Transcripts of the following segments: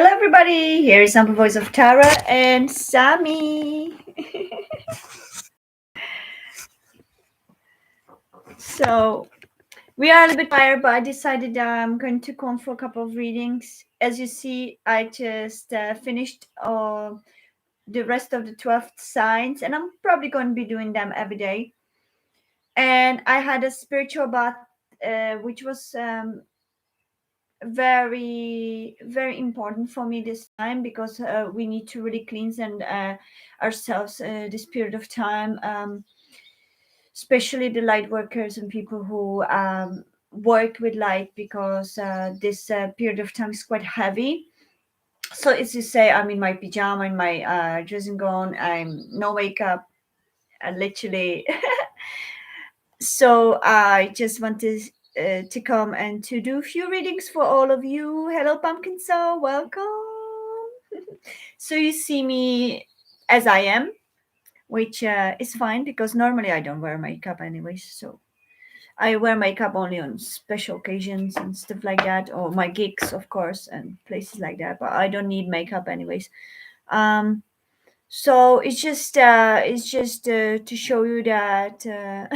Hello, everybody. Here is Sample Voice of Tara and Sammy. So, we are a little bit tired, but I decided I'm going to come for a couple of readings. As you see, I just finished the rest of the 12th signs, and I'm probably going to be doing them every day. And I had a spiritual bath, which was very important for me this time because we need to really cleanse and ourselves this period of time, especially the light workers and people who work with light, because this period of time is quite heavy. So it's to say, I'm in my pajama, in my dressing gown, I'm no makeup, literally. So I just wanted to come and to do a few readings for all of you. Hello, Pumpkin Soul, welcome. So you see me as I am, which is fine because normally I don't wear makeup anyways. So I wear makeup only on special occasions and stuff like that, or my gigs, of course, and places like that. But I don't need makeup anyways. Um, so it's just to show you that.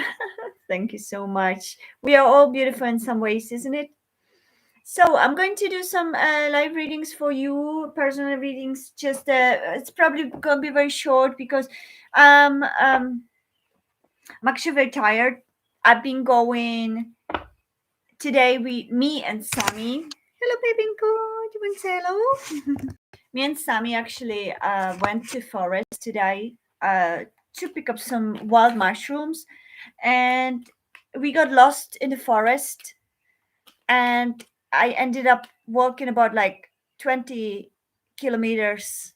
Thank you so much. We are all beautiful in some ways, isn't it? So I'm going to do some live readings for you, personal readings. Just it's probably going to be very short because um, um, I'm actually very tired. I've been going today. Me and Sammy. Hello, baby. Good. You want to say hello? Me and Sammy actually went to forest today to pick up some wild mushrooms, and we got lost in the forest, and I ended up walking about like 20 kilometers.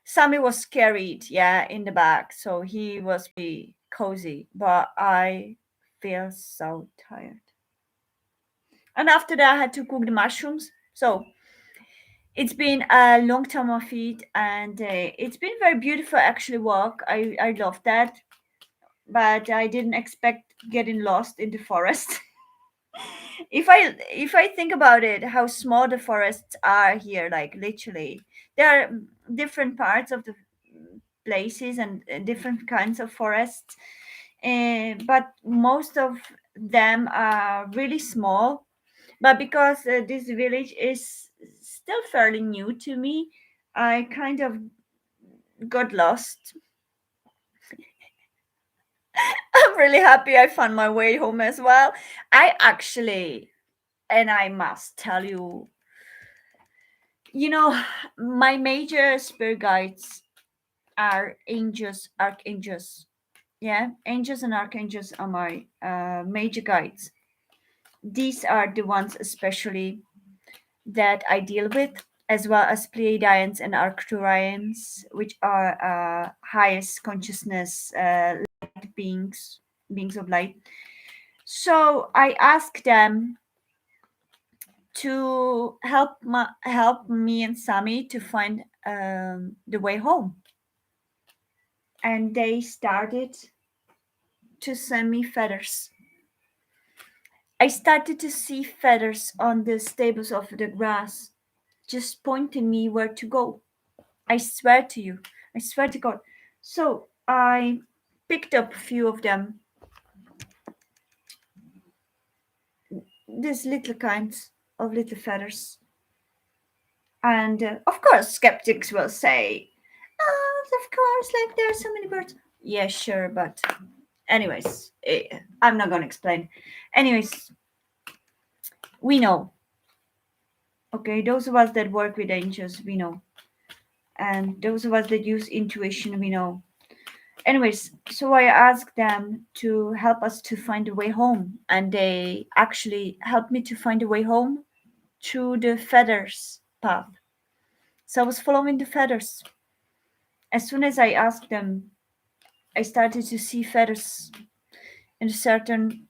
Sammy was carried, yeah, in the back, so he was pretty cozy, but I feel so tired. And after that, I had to cook the mushrooms. So it's been a long time on feet, and it's been very beautiful actually walk. I love that, but I didn't expect getting lost in the forest. If I think about it, how small the forests are here, like literally, there are different parts of the places and different kinds of forests, but most of them are really small. But because this village is still fairly new to me, I kind of got lost. I'm really happy I found my way home as well. I actually, and I must tell you, my major spirit guides are angels, archangels. Yeah, angels and archangels are my major guides. These are the ones especially that I deal with, as well as Pleiadians and Arcturians, which are highest consciousness light beings of light. So I ask them to help me and Sami to find the way home, and they started to send me feathers. I started to see feathers on the stables of the grass, just pointing me where to go. I swear to you, I swear to God. So I picked up a few of them, these little kinds of little feathers. And of course, skeptics will say, oh, of course, like there are so many birds. Yeah, sure, but anyways, I'm not going to explain. Anyways, we know. Okay, those of us that work with angels, we know. And those of us that use intuition, we know. Anyways, so I asked them to help us to find a way home, and they actually helped me to find a way home through the feathers path. So I was following the feathers. As soon as I asked them, I started to see feathers in a certain,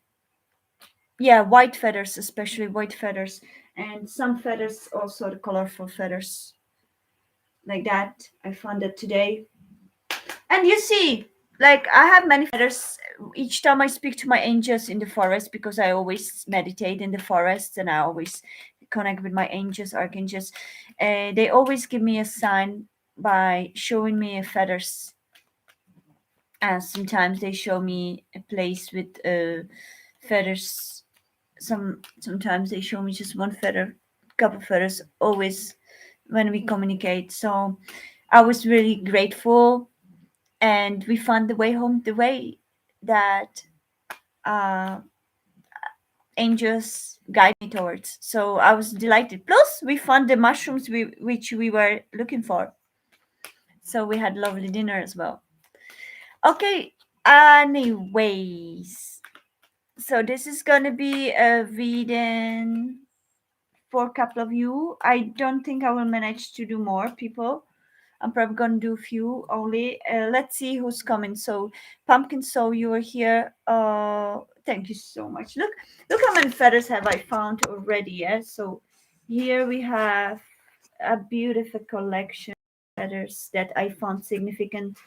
yeah, white feathers, especially white feathers, and some feathers also the colorful feathers, like that. I found it today. And you see, like I have many feathers each time I speak to my angels in the forest, because I always meditate in the forest and I always connect with my angels, archangels. They always give me a sign by showing me feathers, and sometimes they show me a place with feathers. Sometimes they show me just one feather, couple feathers. Always when we communicate. So I was really grateful, and we found the way home the way that uh, angels guide me towards. So I was delighted. Plus, we found the mushrooms which we were looking for. So we had lovely dinner as well. Okay. Anyways, so this is gonna be a reading for a couple of you. I don't think I will manage to do more people. I'm probably gonna do a few only. Let's see who's coming. So, Pumpkin, so you are here. Thank you so much. Look how many feathers have I found already. Yeah. So, here we have a beautiful collection of feathers that I found significant.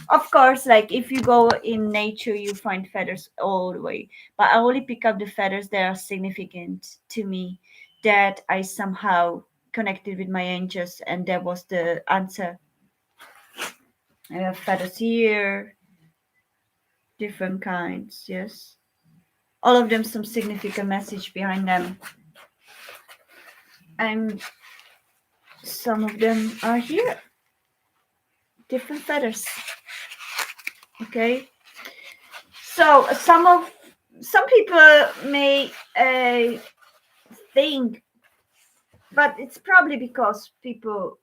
Of course, like if you go in nature, you find feathers all the way. But I only pick up the feathers that are significant to me, that I somehow connected with my angels, and that was the answer. Feathers here, different kinds, yes. All of them some significant message behind them. And some of them are here, different feathers. Okay. So some people may think, but it's probably because people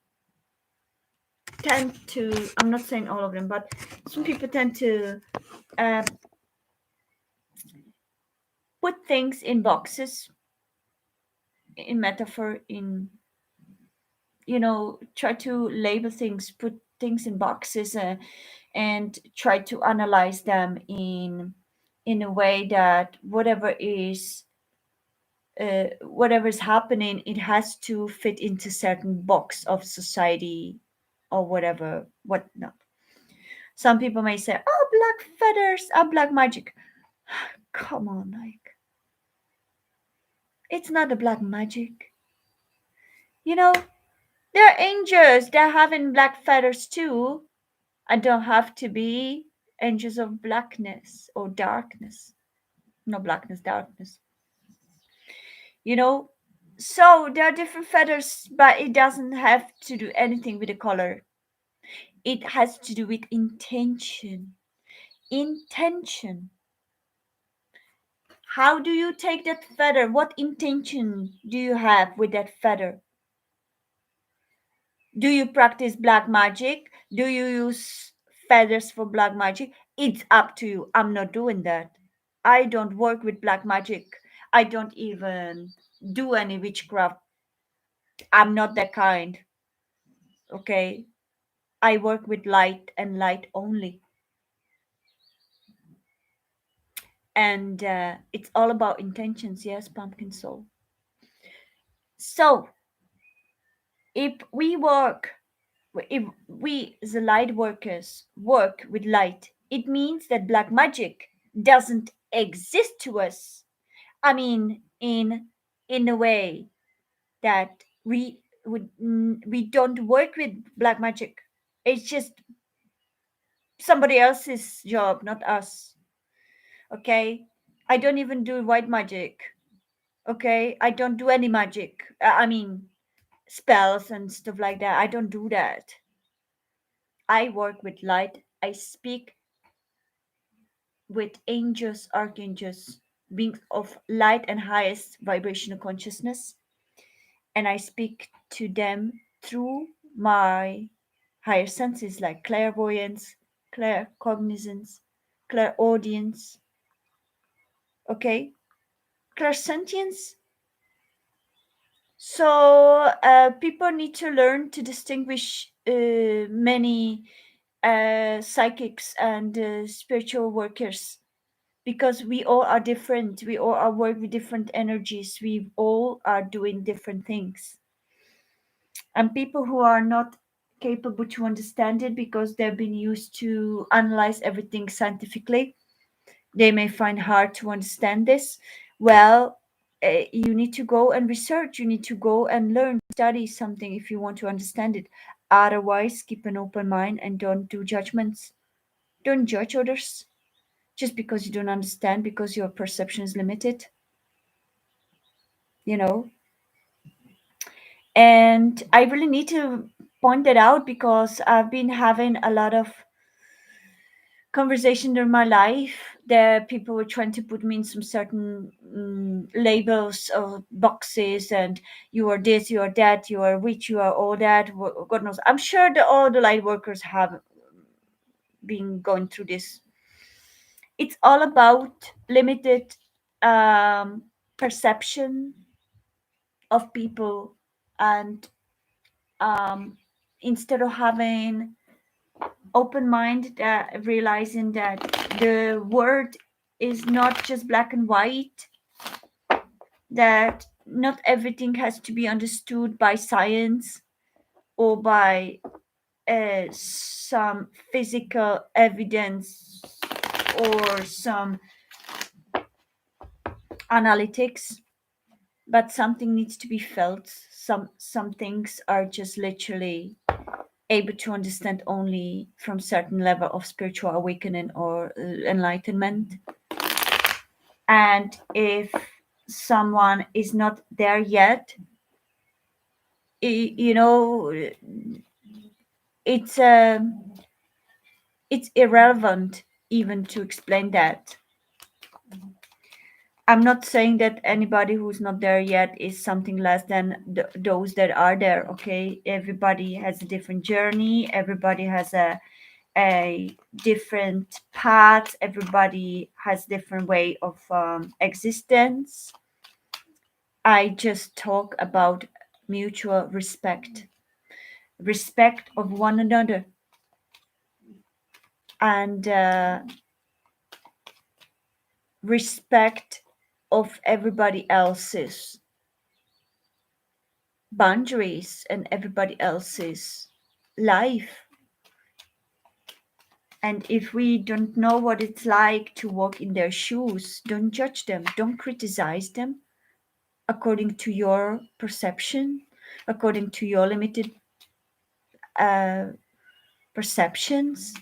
tend to, I'm not saying all of them, but some people tend to uh, put things in boxes, in metaphor, in, try to label things, put things in boxes, and try to analyze them in a way that whatever is happening, it has to fit into certain box of society or whatnot. Some people may say, "Oh, black feathers are black magic." Come on, like, it's not a black magic. You know, there are angels that having black feathers too. I don't have to be angels of blackness or darkness. No, blackness, darkness. You know, so there are different feathers, but it doesn't have to do anything with the color. It has to do with intention. Intention. How do you take that feather? What intention do you have with that feather? Do you practice black magic? Do you use feathers for black magic? It's up to you. I'm not doing that. I don't work with black magic. I don't even do any witchcraft. I'm not that kind. Okay. I work with light and light only. And it's all about intentions. Yes, pumpkin soul. So if we work if we, the light workers, work with light, it means that black magic doesn't exist to us. I mean, in a way that we don't work with black magic. It's just somebody else's job, not us. Okay, I don't even do white magic. Okay, I don't do any magic. I mean, spells and stuff like that. I don't do that. I work with light. I speak with angels, archangels, beings of light and highest vibrational consciousness, and I speak to them through my higher senses like clairvoyance, claircognizance, clairaudience, okay, clairsentience. So people need to learn to distinguish many psychics and spiritual workers, because we all are different. We all are work with different energies. We all are doing different things. And people who are not capable to understand it because they've been used to analyze everything scientifically, they may find hard to understand this. Well, You need to go and research. You need to go and learn, study something if you want to understand it. Otherwise, keep an open mind and don't do judgments. Don't judge others just because you don't understand, because your perception is limited, you know. And I really need to point that out because I've been having a lot of conversation during my life that people were trying to put me in some certain labels or boxes, and you are this, you are that, you are which, you are all that. God knows. I'm sure that all the light workers have been going through this. It's all about limited um, perception of people, and um, instead of having open mind, that realizing that the world is not just black and white, that not everything has to be understood by science or by some physical evidence or some analytics, but something needs to be felt. Some things are just literally able to understand only from certain level of spiritual awakening or enlightenment. And if someone is not there yet, you know, it's it's irrelevant even to explain that. I'm not saying that anybody who's not there yet is something less than those that are there. Okay, everybody has a different journey. Everybody has a different path. Everybody has different way of existence. I just talk about mutual respect, respect of one another, and respect of everybody else's boundaries and everybody else's life. And if we don't know what it's like to walk in their shoes, don't judge them, don't criticize them according to your perception, according to your limited uh, perceptions.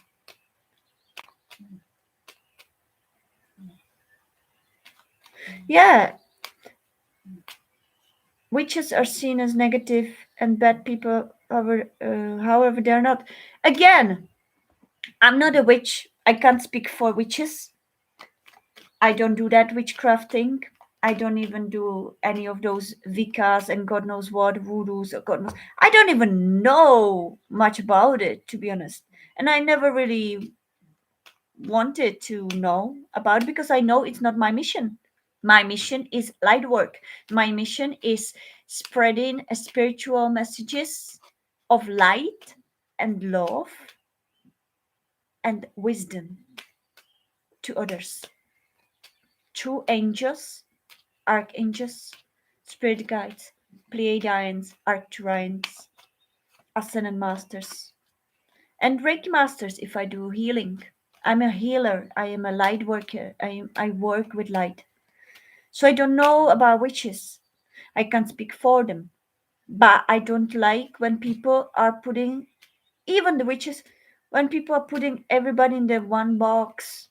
Yeah, witches are seen as negative and bad people, however, they're not. Again, I'm not a witch. I can't speak for witches. I don't do that witchcraft thing. I don't even do any of those Vikas and God knows what, voodoos, or God knows. I don't even know much about it, to be honest. And I never really wanted to know about it because I know it's not my mission. My mission is light work. My mission is spreading spiritual messages of light and love and wisdom to others through angels, archangels, spirit guides, Pleiadians, Arcturians, Ascended Masters, and Reiki Masters if I do healing. I'm a healer. I am a light worker. I work with light. So I don't know about witches. I can't speak for them. But I don't like when people are putting, even the witches, when people are putting everybody in the one box.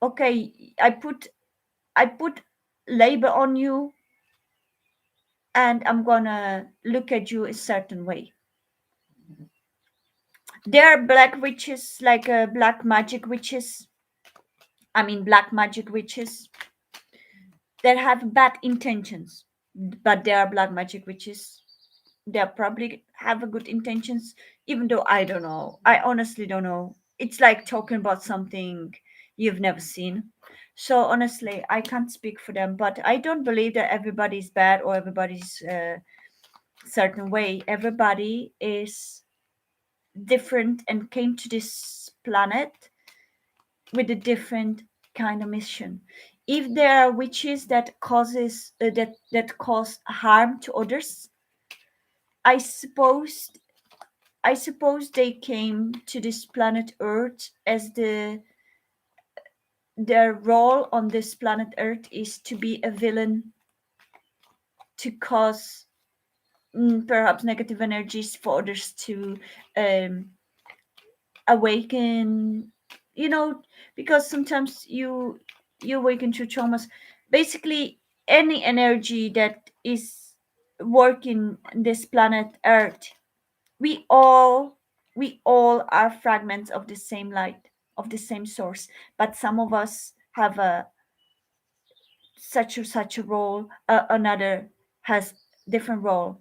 Okay, I put label on you and I'm gonna look at you a certain way. There are black witches, like black magic witches. I mean, black magic witches that have bad intentions, but they are black magic witches. They probably have a good intentions, even though I don't know. I honestly don't know. It's like talking about something you've never seen. So honestly, I can't speak for them, but I don't believe that everybody's bad or everybody's certain way. Everybody is different and came to this planet with a different kind of mission. If there are witches that cause harm to others, I suppose they came to this planet Earth as their role on this planet Earth is to be a villain to cause perhaps negative energies for others to um, awaken, you know, because sometimes you awaken through traumas. Basically, any energy that is working this planet Earth, we all we all are fragments of the same light, of the same source, but some of us have a such a role, another has different role.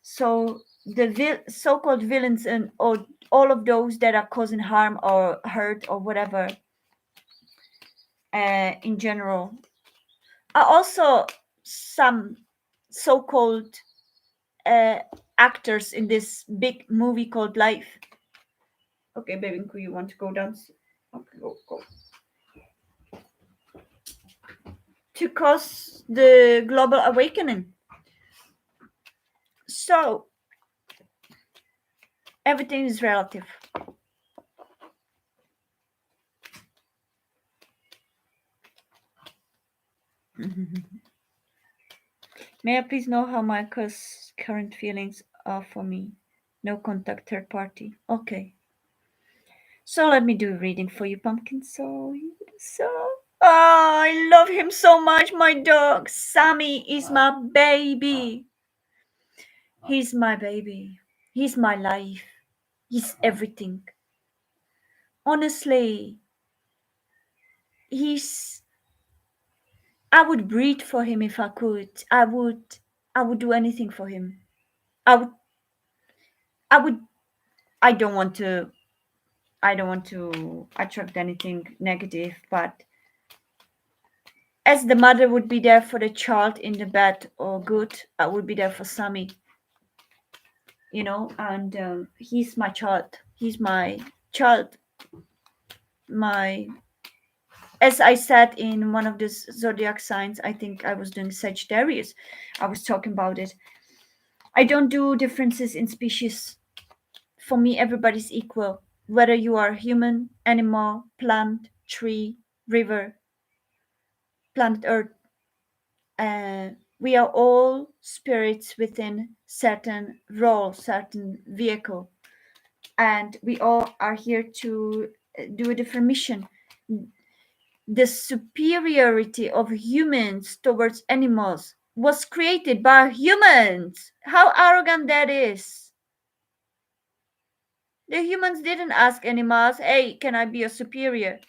So the so-called villains and or all of those that are causing harm or hurt or whatever, in general, are also some so-called uh, actors in this big movie called Life. Okay, baby, you want to go down? Okay, go. To cause the global awakening. So everything is relative. May I please know how my current feelings are for me? No contact third party. Okay. So let me do a reading for you, Pumpkin. So, I love him so much. My dog, Sammy, is my baby. He's my baby. He's my life. He's everything. Honestly, he's. I would breathe for him if I could. I would do anything for him. I would. I would. I don't want to. I don't want to attract anything negative, but as the mother would be there for the child in the bad or good, I would be there for Sammy, and he's my child. He's my child. My, as I said in one of the zodiac signs, I think I was doing Sagittarius. I was talking about it. I don't do differences in species. For me, everybody's equal, whether you are human, animal, plant, tree, river, planet Earth. We are all spirits within certain role, certain vehicle, and we all are here to do a different mission. The superiority of humans towards animals was created by humans. How arrogant that is! The humans didn't ask animals, "Hey, can I be your superior?"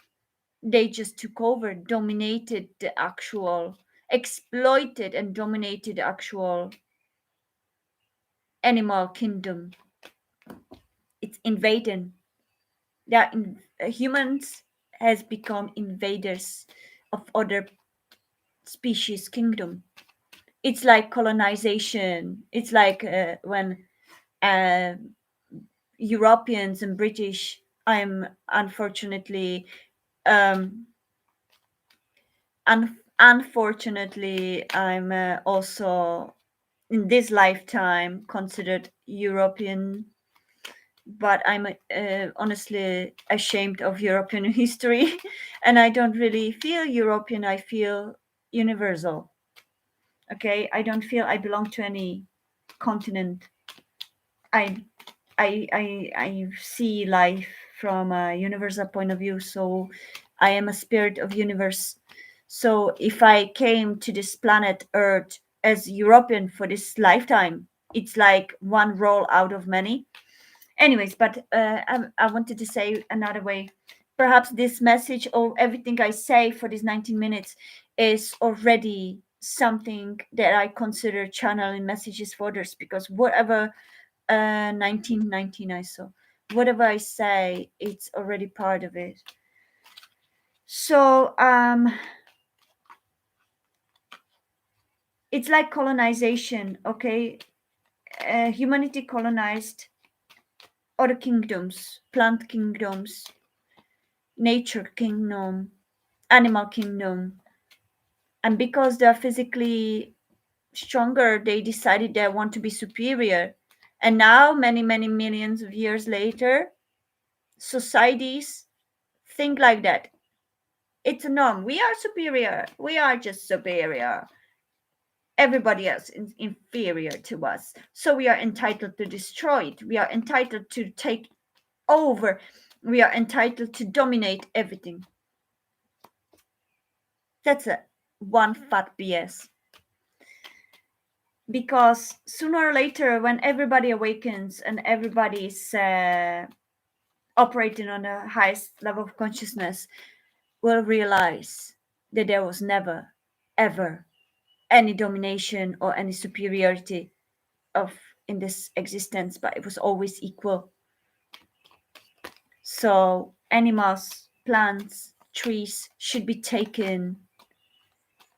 They just took over, dominated the actual, exploited and dominated the actual animal kingdom. It's invading. Humans has become invaders of other species kingdom. It's like colonization. It's like when uh, Europeans and British. I'm unfortunately, um, unfortunately, I'm also in this lifetime considered European, but I'm honestly ashamed of European history, and I don't really feel European. I feel universal. Okay, I don't feel I belong to any continent. I I see life from a universal point of view. So I am a spirit of universe. So if I came to this planet Earth as European for this lifetime, it's like one role out of many. Anyways, but I wanted to say another way. Perhaps this message or everything I say for these 19 minutes is already something that I consider channeling messages for others, because whatever 1919 I saw, whatever I say, it's already part of it. So it's like colonization. Okay, humanity colonized other kingdoms, plant kingdoms, nature kingdom, animal kingdom, and because they're physically stronger, they decided they want to be superior. And now, many millions of years later, societies think like that. It's a norm. We are superior. We are just superior. everybody else is inferior to us. So we are entitled to destroy it. We are entitled to take over. We are entitled to dominate everything. That's a one fat BS. Because sooner or later, when everybody awakens and everybody's operating on the highest level of consciousness, will realize that there was never, ever any domination or any superiority of in this existence, but it was always equal. So animals, plants, trees should be taken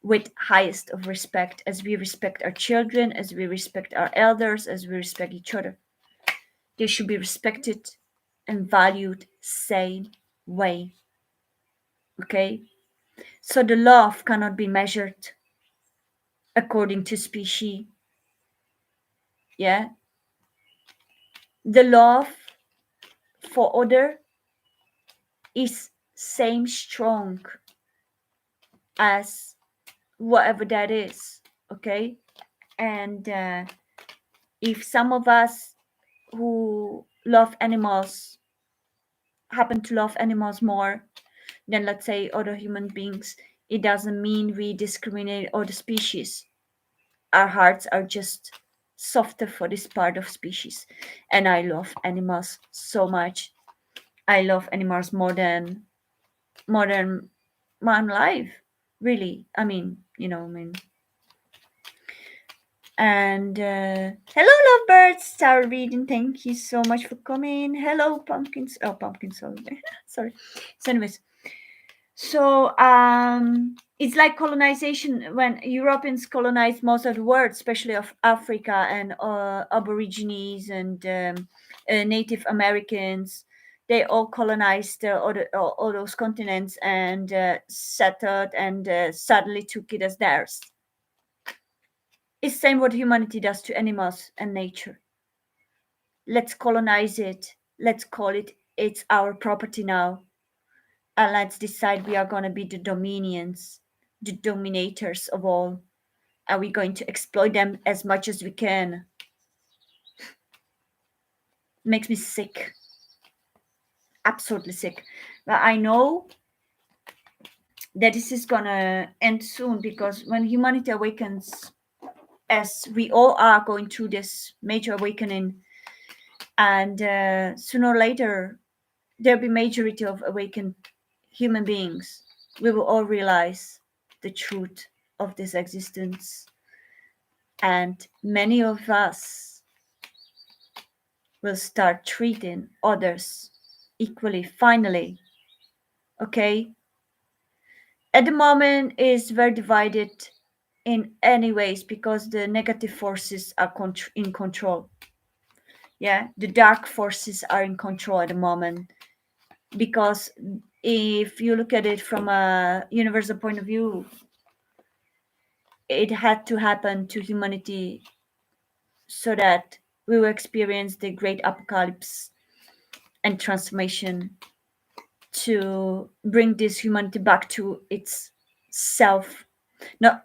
with highest of respect, as we respect our children, as we respect our elders, as we respect each other. They should be respected and valued same way. Okay? So the love cannot be measured according to species. Yeah? The love for other is same strong as whatever that is. Okay? And if some of us who love animals happen to love animals more than, let's say, other human beings, it doesn't mean we discriminate other species. Our hearts are just softer for this part of species. And I love animals so much. I love animals more than my own life. Really. I mean, And hello, lovebirds. Star reading. Thank you so much for coming. Hello, pumpkins. Oh, pumpkins. Sorry, sorry. So, anyways, it's like colonization when Europeans colonized most of the world, especially of Africa and Aborigines and Native Americans. They all colonized all those continents and settled and suddenly took it as theirs. It's same what humanity does to animals and nature. Let's colonize it. Let's call it, it's our property now. And let's decide we are going to be the dominions, the dominators of all. And we're going to exploit them as much as we can. Makes me sick. Absolutely sick. But I know that this is going to end soon, because when humanity awakens, as we all are going through this major awakening, and sooner or later there'll be majority of awakened human beings, we will all realize the truth of this existence, and many of us will start treating others equally finally. Okay, at the moment is very divided in any ways because the negative forces are in control. Yeah, the dark forces are in control at the moment, because if you look at it from a universal point of view, it had to happen to humanity so that we will experience the great apocalypse and transformation, to bring this humanity back to its self. No,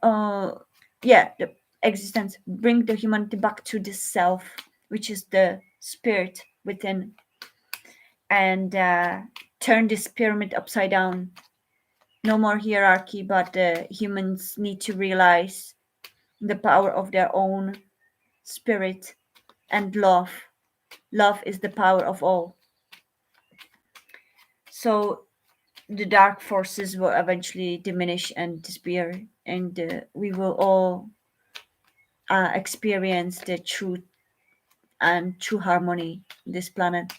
the existence, bring the humanity back to the self, which is the spirit within, and turn this pyramid upside down. No more hierarchy, but humans need to realize the power of their own spirit and love. Love is the power of all. So the dark forces will eventually diminish and disappear, and we will all experience the truth and true harmony on this planet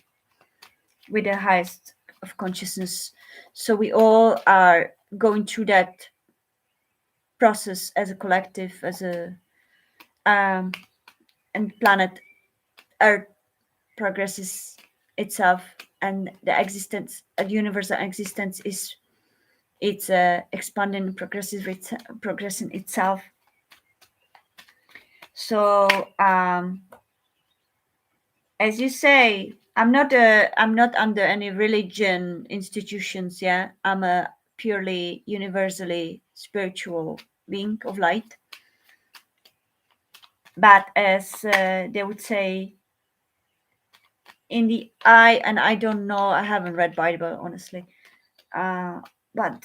with the highest of consciousness. So we all are going through that process as a collective, as a and planet Earth progresses itself, and the existence, a universal existence, is it's expanding, progressing itself. So as you say, I'm not under any religion institutions. Yeah, I'm a purely universally spiritual being of light. but as they would say, in the eye, and I don't know, I haven't read Bible honestly, uh, but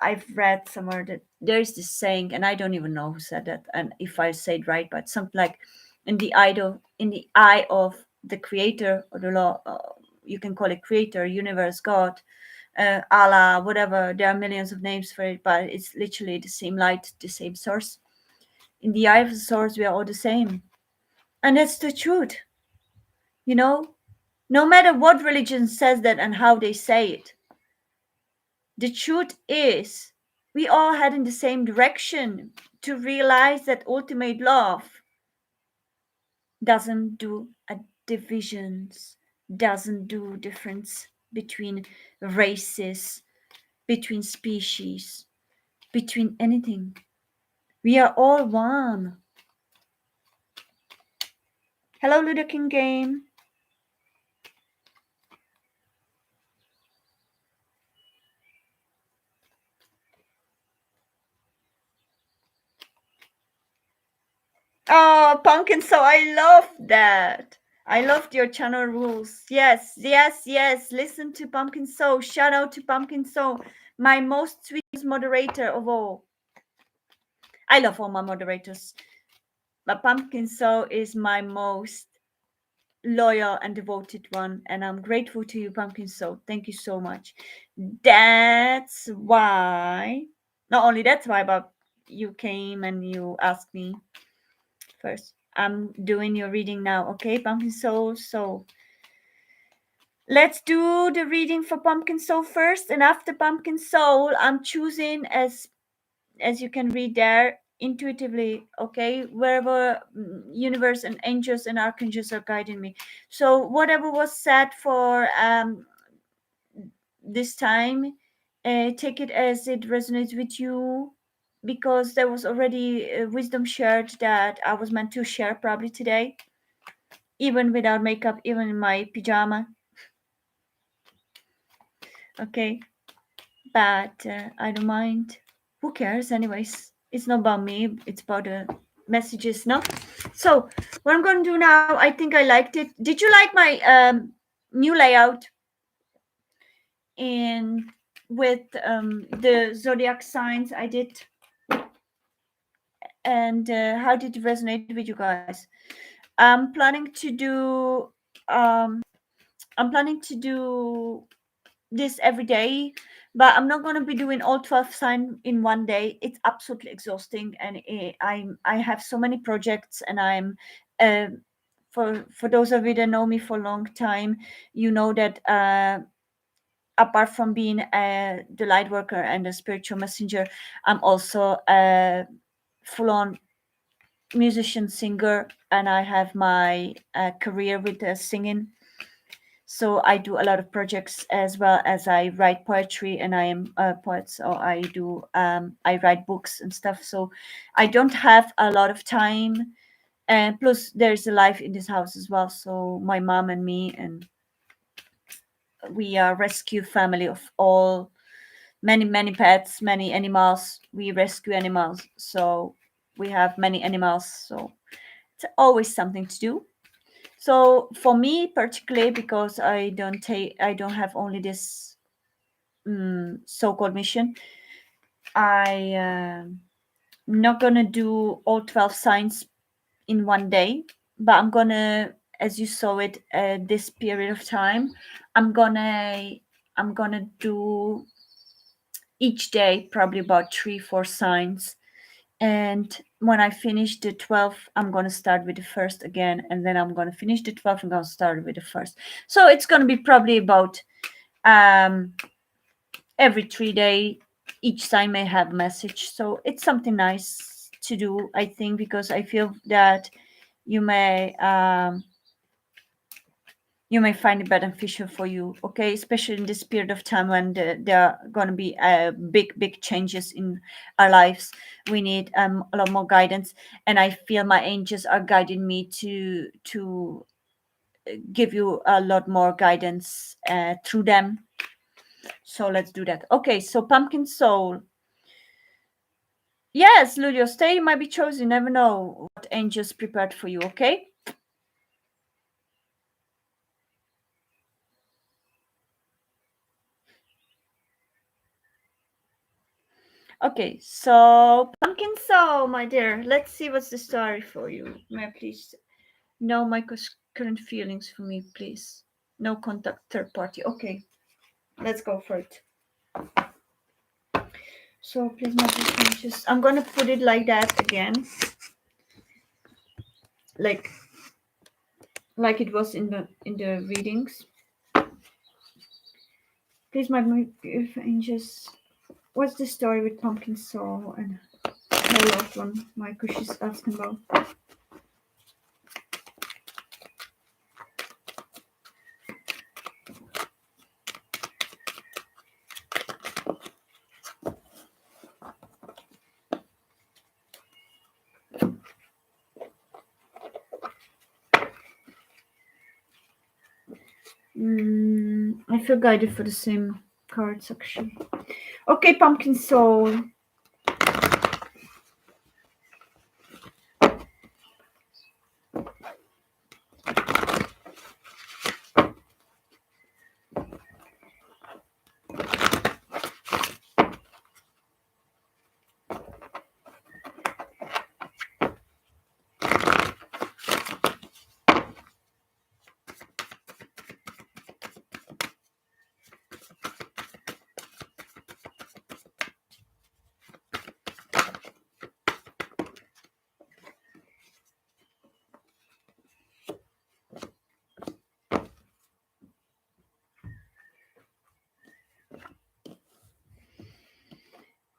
I've read somewhere that there's this saying, and I don't even know who said that, and if I say it right, but something like, in the eye of the Creator or the law, you can call it Creator, Universe, God, Allah, whatever. There are millions of names for it, but it's literally the same light, the same source. In the eye of the source, we are all the same, and that's the truth. You know, no matter what religion says that and how they say it, the truth is, we all head in the same direction to realize that ultimate love doesn't do a divisions, doesn't do difference between races, between species, between anything. We are all one. Hello, Ludo King Game. Oh, Pumpkin, so I love that. I loved your channel rules. Yes, yes, yes. Listen to Pumpkin Soul. Shout out to Pumpkin Soul, my most sweetest moderator of all. I love all my moderators, but Pumpkin Soul is my most loyal and devoted one, and I'm grateful to you, Pumpkin Soul. Thank you so much. That's why, not only that's why, but you came and you asked me first. I'm doing your reading now, okay, Pumpkin Soul? So let's do the reading for Pumpkin Soul first, and after Pumpkin Soul, I'm choosing, as you can read there, intuitively, okay, wherever universe and angels and archangels are guiding me. So whatever was said for this time, take it as it resonates with you, because there was already wisdom shared that I was meant to share probably today, even without makeup, even in my pajama. Okay, but I don't mind. Who cares, anyways? It's not about me, it's about the messages, no? So, what I'm going to do now, I think I liked it. Did you like my new layout in with the zodiac signs I did? And how did it resonate with you guys? I'm planning to do um, I'm planning to do this every day, but I'm not going to be doing all 12 sign in one day. It's absolutely exhausting, and I have so many projects, and I'm uh, for those of you that know me for a long time, you know that apart from being the light worker and the spiritual messenger, I'm also a full-on musician singer, and I have my career with singing. So I do a lot of projects, as well as I write poetry, and I am a poet, so I write books and stuff. So I don't have a lot of time, and plus there's a life in this house as well. So my mom and me, and we are rescue family of all, many pets, many animals. We rescue animals, so we have many animals, so it's always something to do. So for me particularly, because I don't have only this so-called mission, I not gonna do all 12 signs in one day, but I'm gonna, as you saw it, this period of time, i'm gonna I'm gonna do each day probably about 3 4 signs. And when I finish the 12, I'm going to start with the first again. And then I'm going to finish the 12 and going to start with the first. So it's going to be probably about um, every 3 day, each sign may have a message. So it's something nice to do, I think, because I feel that you may you may find it beneficial for you, okay, especially in this period of time when there are going to be big changes in our lives. We need a lot more guidance, and I feel my angels are guiding me to give you a lot more guidance through them. So let's do that. Okay, so Pumpkin Soul, Yes, Ludio, stay might be chosen. You never know what angels prepared for you, okay? Okay, so Pumpkin Soul, my dear, let's see what's the story for you. May I please know my current feelings for me, please? No contact third party. Okay, let's go for it. So please, my dear, just I'm gonna put it like that again, like it was in the readings. Please, my beautiful angels, what's the story with Pumpkin Soul and her loved one, Michael? She's asking about. I feel guided for the same cards actually. Okay, Pumpkin Soul.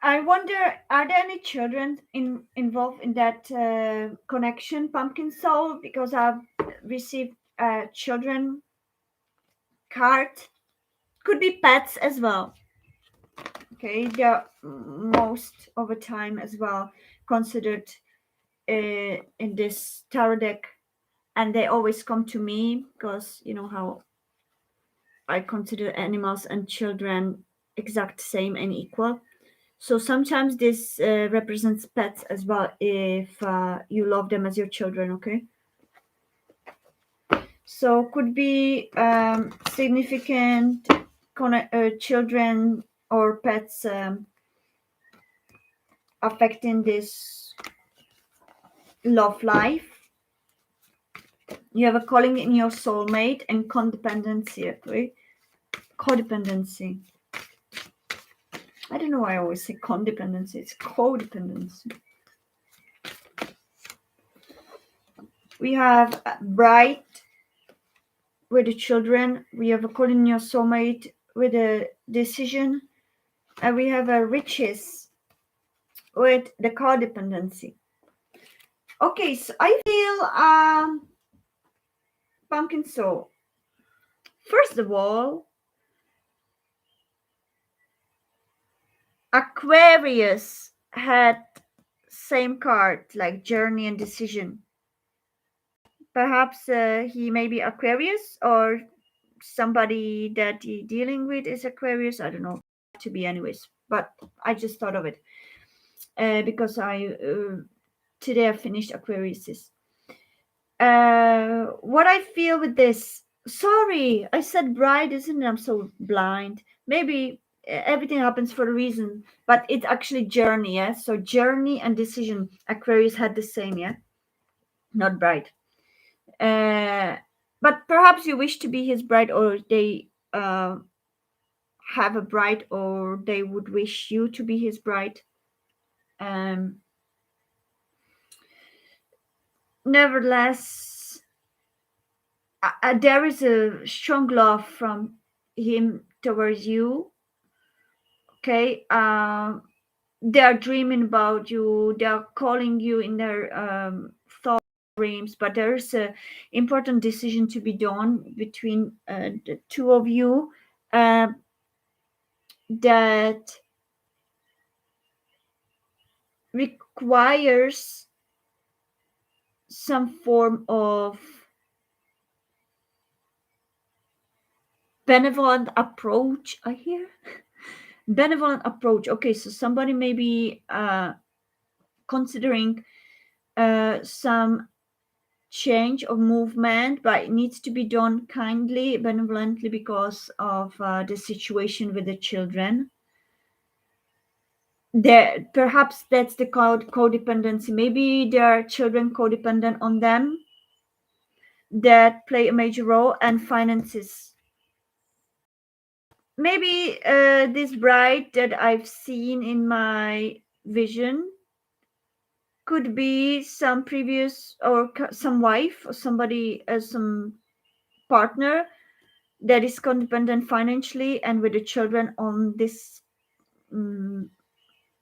I wonder, are there any children involved in that connection, Pumpkin Soul? Because I've received children card. Could be pets as well. Okay, they're most of the time as well considered in this tarot deck, and they always come to me because you know how I consider animals and children exact same and equal. So sometimes this represents pets as well if you love them as your children, okay? So could be significant children or pets affecting this love life. You have a calling in your soulmate and codependency, okay? Codependency. I don't know why I always say codependency. It's codependency. We have bright with the children. We have a calling in your soulmate with a decision. And we have a riches with the codependency. Okay, so I feel Pumpkin Soul. First of all, Aquarius had same card like journey and decision. Perhaps he may be Aquarius or somebody that he dealing with is Aquarius. I don't know to be anyways, but I just thought of it because I today I finished Aquarius. What I feel with this. Sorry, I said bride, isn't it? I'm so blind. Maybe everything happens for a reason, but it's actually journey. Yeah, so journey and decision. Aquarius had the same. Yeah, not bride. Uh, but perhaps you wish to be his bride, or they have a bride, or they would wish you to be his bride. Um, Nevertheless, there is a strong love from him towards you. Okay, they are dreaming about you. They are calling you in their thought dreams, but there is a important decision to be done between the two of you. Uh, that requires some form of benevolent approach. I hear benevolent approach. Okay, so somebody maybe considering some change of movement, but it needs to be done kindly, benevolently, because of the situation with the children. There, perhaps that's the codependency. Maybe there are children codependent on them that play a major role, and finances. Maybe this bride that I've seen in my vision could be some previous or some wife or somebody as some partner that is codependent financially and with the children um,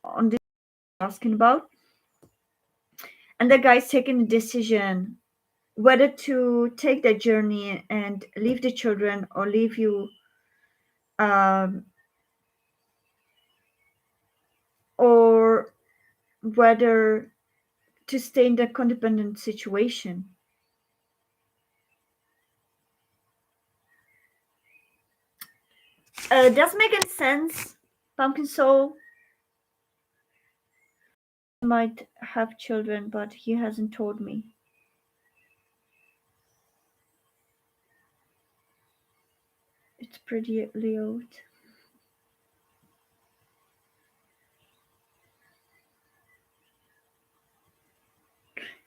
on this asking about, and the guy's taking a decision whether to take that journey and leave the children or leave you, um, or whether to stay in that codependent situation. Does make any sense, Pumpkin Soul? Might have children, but he hasn't told me. It's pretty old.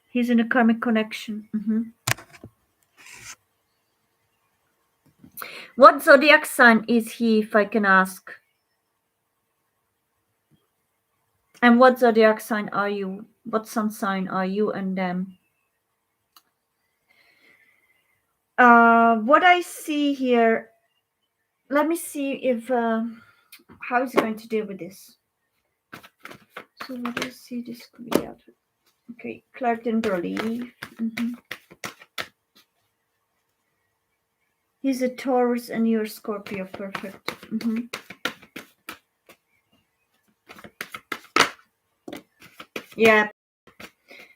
He's in a karmic connection. What zodiac sign is he, if I can ask? And what zodiac sign are you? What sun sign are you and them? What I see here, let me see if how is he going to deal with this. So what do you see this could be out? Okay, Clarton Burley. He's a Taurus and you're Scorpio. Perfect. Yeah,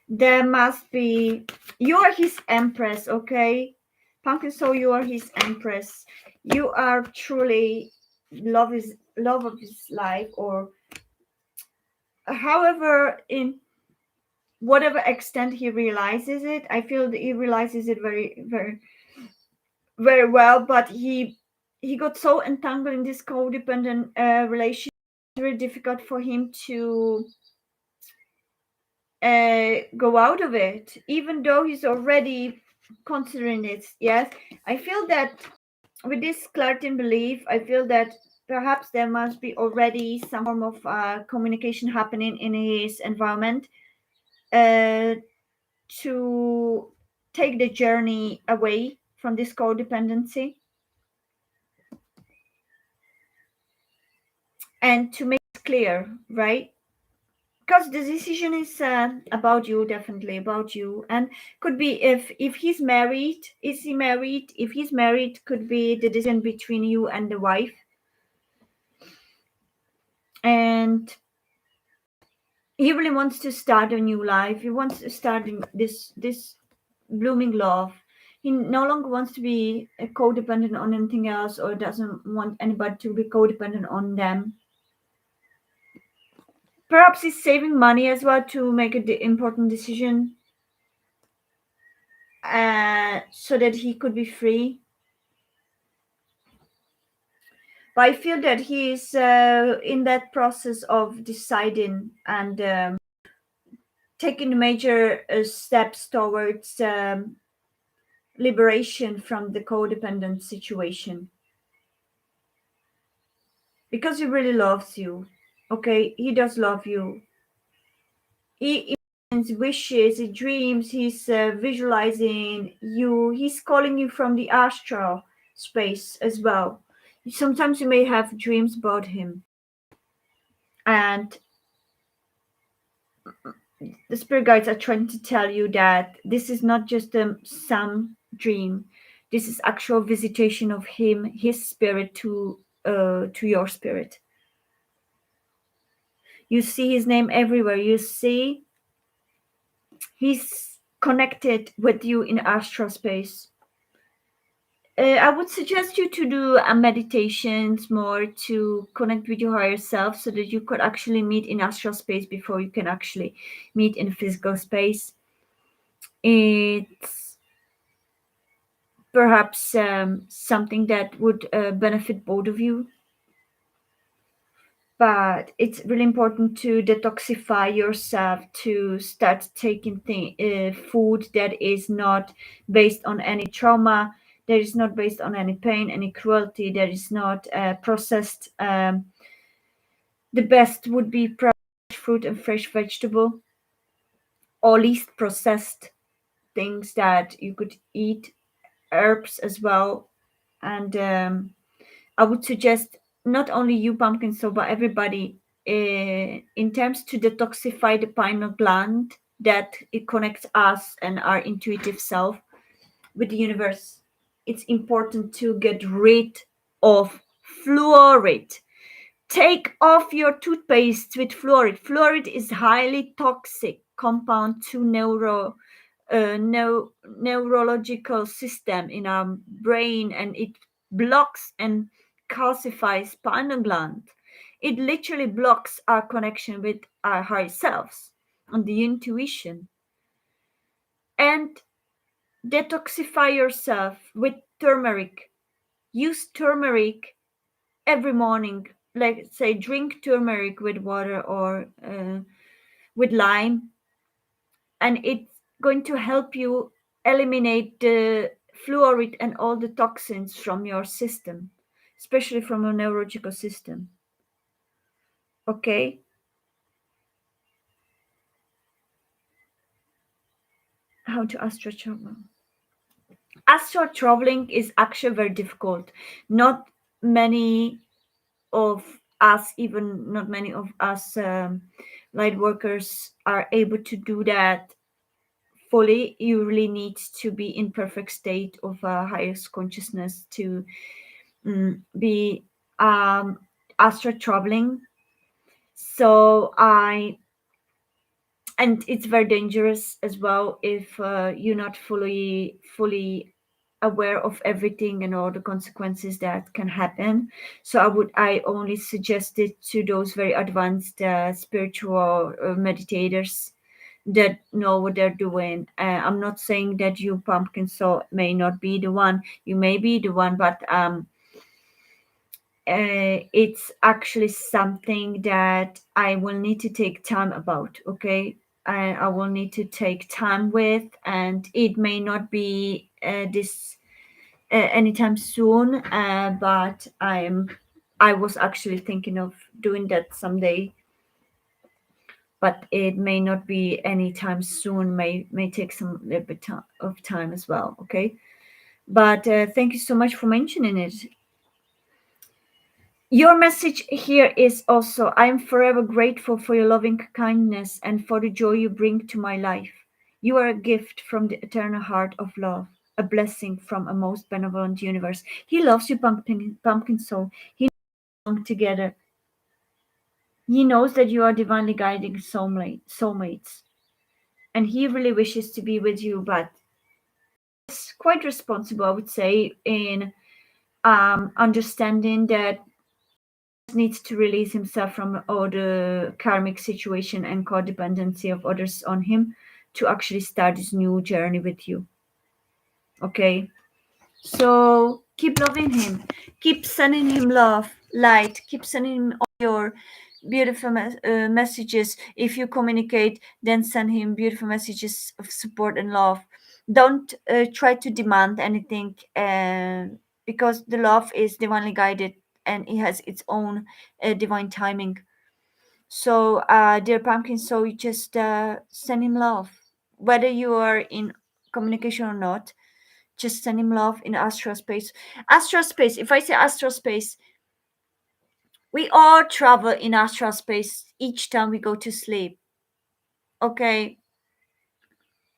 there must be. You are his empress, okay? Pumpkin Soul, you are his empress. You are truly love of his life, or however, in whatever extent he realizes it. I feel that he realizes it very, very, very well. But he got so entangled in this codependent relationship. It's very difficult for him to go out of it, even though he's already considering it. Yes, I feel that with this Clartin belief, I feel that perhaps there must be already some form of communication happening in his environment uh, to take the journey away from this codependency and to make it clear, right? Because the decision is about you, definitely about you, and could be if he's married, is he married? If he's married, could be the decision between you and the wife, and he really wants to start a new life. He wants to start this blooming love. He no longer wants to be codependent on anything else, or doesn't want anybody to be codependent on them. Perhaps he's saving money as well to make an important decision, so that he could be free. But I feel that he is in that process of deciding and taking major steps towards liberation from the codependent situation, because he really loves you. Okay, he does love you. He imagines wishes, he dreams, he's visualizing you. He's calling you from the astral space as well. Sometimes you may have dreams about him, and the spirit guides are trying to tell you that this is not just some dream. This is actual visitation of him, his spirit to your spirit. You see his name everywhere. You see he's connected with you in astral space. I would suggest you to do a meditations more to connect with your higher self so that you could actually meet in astral space before you can actually meet in physical space. It's perhaps something that would benefit both of you, but it's really important to detoxify yourself, to start taking food that is not based on any trauma, that is not based on any pain, any cruelty, that is not processed. The best would be fresh fruit and fresh vegetable, or least processed things that you could eat, herbs as well. And I would suggest not only you, pumpkin soul, but everybody, in terms to detoxify the pineal gland that it connects us and our intuitive self with the universe. It's important to get rid of fluoride. Take off your toothpaste with fluoride. Fluoride is highly toxic compound to neurological system in our brain, and it blocks and calcifies pineal gland. It literally blocks our connection with our higher selves and the intuition. And detoxify yourself with turmeric. Use turmeric every morning. Like, say, drink turmeric with water or with lime, and it's going to help you eliminate the fluoride and all the toxins from your system, especially from your neurological system. Okay, how to astral travel? Astral traveling is actually very difficult. Not many of us, even not many of us light workers, are able to do that fully. You really need to be in perfect state of highest consciousness to be astral traveling. So I and it's very dangerous as well if you're not fully aware of everything and all the consequences that can happen. So I only suggest it to those very advanced spiritual meditators that know what they're doing. I'm not saying that you, pumpkin soul, may not be the one. You may be the one, but it's actually something that I will need to take time about. Okay, I will need to take time with, and it may not be this anytime soon. But I was actually thinking of doing that someday, but it may not be anytime soon. May take some little bit of time as well. Okay, but thank you so much for mentioning it. Your message here is also: I am forever grateful for your loving kindness and for the joy you bring to my life. You are a gift from the eternal heart of love, a blessing from a most benevolent universe. He loves you, pumpkin soul. He belong together. He knows that you are divinely guiding soulmates, and he really wishes to be with you, but it's quite responsible, I would say, in understanding that needs to release himself from all the karmic situation and codependency of others on him to actually start this new journey with you. Okay, so keep loving him, keep sending him love, light, keep sending him all your beautiful messages. If you communicate, then send him beautiful messages of support and love. Don't try to demand anything, because the love is divinely guided and it has its own divine timing. So, dear pumpkin, so you just send him love, whether you are in communication or not. Just send him love in astral space. Astral space. If I say astral space, we all travel in astral space each time we go to sleep. Okay.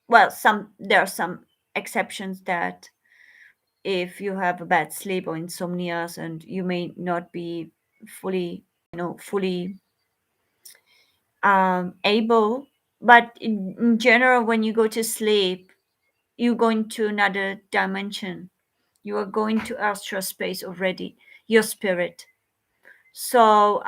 Well, there are some exceptions that if you have a bad sleep or insomnias and you may not be fully, fully able, but in general, when you go to sleep, you go into another dimension. You are going to astral space already, your spirit. So,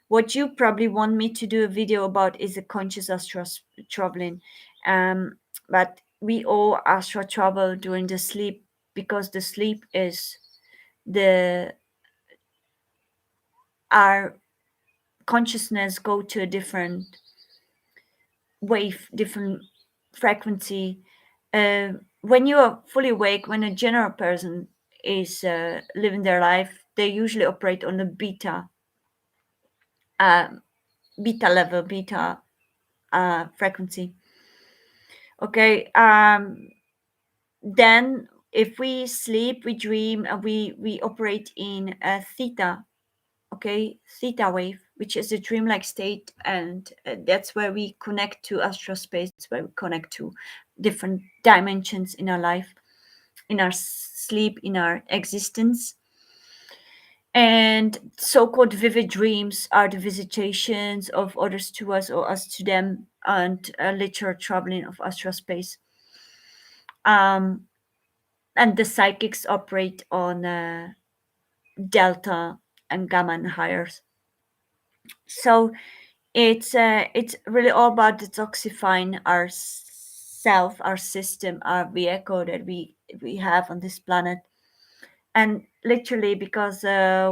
what you probably want me to do a video about is a conscious astral traveling. Um, but we all astral travel during the sleep, because the sleep is the our consciousness go to a different wave, different frequency. When you are fully awake, when a general person is living their life, they usually operate on a um, beta level, beta frequency. Okay. Then if we sleep, we dream, we operate in a theta. Okay, theta wave, which is a dreamlike state, and that's where we connect to astral space, where we connect to different dimensions in our life, in our sleep, in our existence. And so-called vivid dreams are the visitations of others to us or us to them, and literal traveling of astral space. um, and the psychics operate on delta and gamma and higher. So it's really all about detoxifying our self, our system, our vehicle that we have on this planet. And literally, because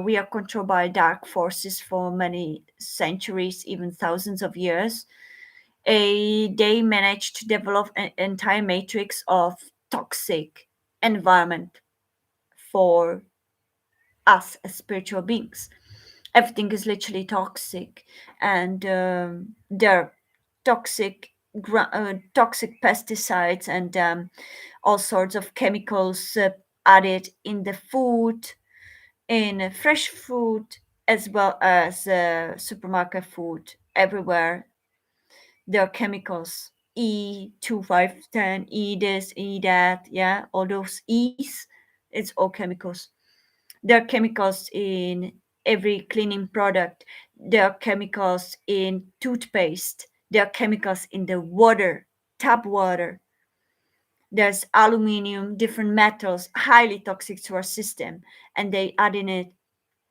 we are controlled by dark forces for many centuries, even thousands of years, they managed to develop an entire matrix of toxic environment for us as spiritual beings. Everything is literally toxic, and there are toxic pesticides and all sorts of chemicals added in the food, in fresh food, as well as supermarket food. Everywhere there are chemicals. E2510, E this, E that, yeah, all those E's, it's all chemicals. There are chemicals in every cleaning product. There are chemicals in toothpaste. There are chemicals in the water, tap water. There's aluminum, different metals, highly toxic to our system, and they add in it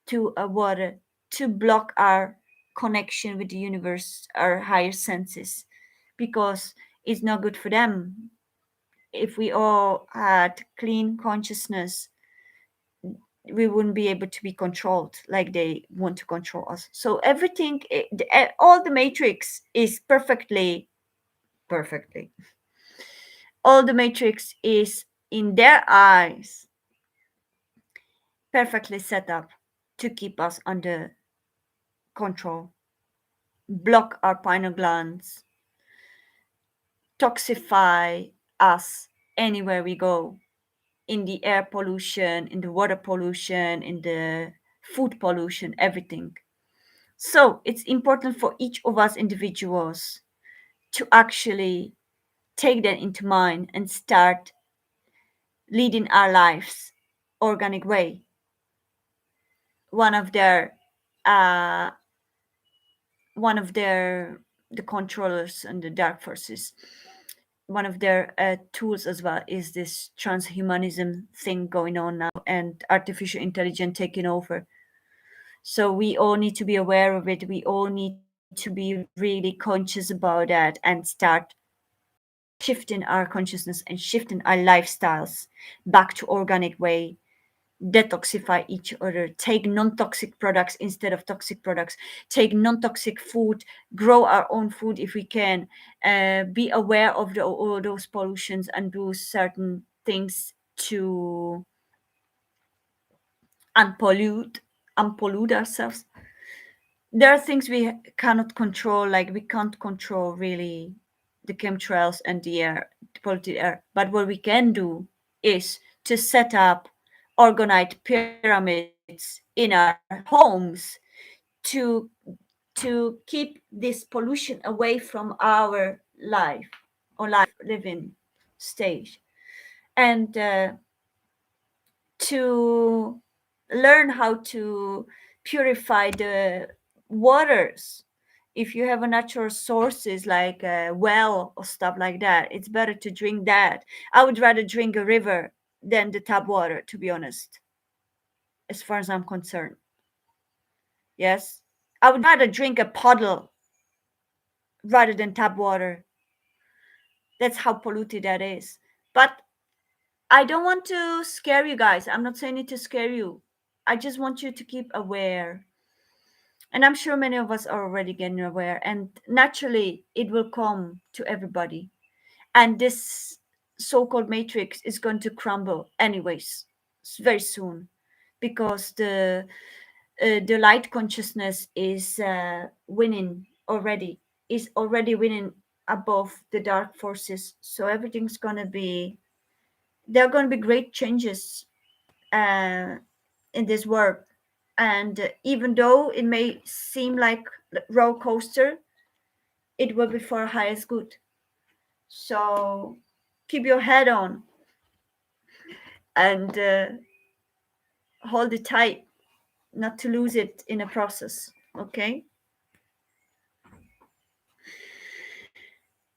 to a water to block our connection with the universe, our higher senses, because it's not good for them. If we all had clean consciousness, we wouldn't be able to be controlled like they want to control us. So everything, all the matrix is perfectly, all the matrix is in their eyes perfectly set up to keep us under control, block our pineal glands, toxify us anywhere we go, in the air pollution, in the water pollution, in the food pollution, everything. So it's important for each of us individuals to actually take that into mind and start leading our lives organic way. One of their uh, one of their the controllers and the dark forces, one of their tools as well is this transhumanism thing going on now, and artificial intelligence taking over. So we all need to be aware of it. We all need to be really conscious about that and start shifting our consciousness and shifting our lifestyles back to organic way, detoxify each other, take non-toxic products instead of toxic products, take non-toxic food, grow our own food if we can, be aware of all those pollutions and do certain things to unpollute unpollute ourselves. There are things we cannot control, like we can't control really the chemtrails and the air, the polluted air. But what we can do is to set up organized pyramids in our homes to keep this pollution away from our life or life living stage, and to learn how to purify the waters. If you have a natural sources like a well or stuff like that, it's better to drink that. I would rather drink a river than the tap water, to be honest, as far as I'm concerned. Yes. I would rather drink a puddle rather than tap water. That's how polluted that is. But I don't want to scare you guys. I'm not saying it to scare you. I just want you to keep aware. And I'm sure many of us are already getting aware. And naturally, it will come to everybody. And this so called matrix is going to crumble, anyways, very soon. Because the light consciousness is winning already, is already winning above the dark forces. So everything's going to be, there are going to be great changes uh, in this world. And even though it may seem like roller coaster, it will be for our highest good. So keep your head on and hold it tight, not to lose it in a process. Okay.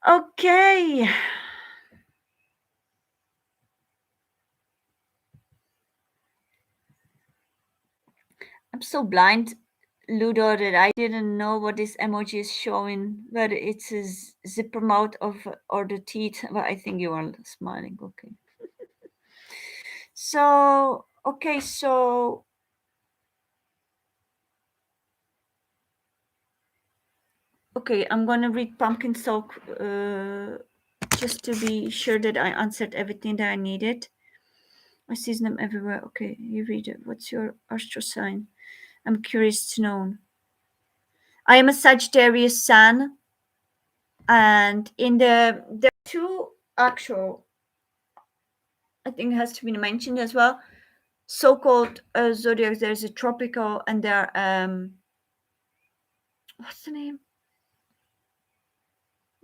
Okay. I'm so blind, Ludo, that I didn't know what this emoji is showing, whether it's his zipper mouth or the teeth. But I think you are smiling. Okay. So, okay, so okay, I'm gonna read Pumpkin Soak just to be sure that I answered everything that I needed. I see them everywhere. Okay, you read it. What's your astro sign? I'm curious to know. I am a Sagittarius Sun, and in there are two actual. I think it has to be mentioned as well. So-called zodiacs. There's a tropical, and there what's the name?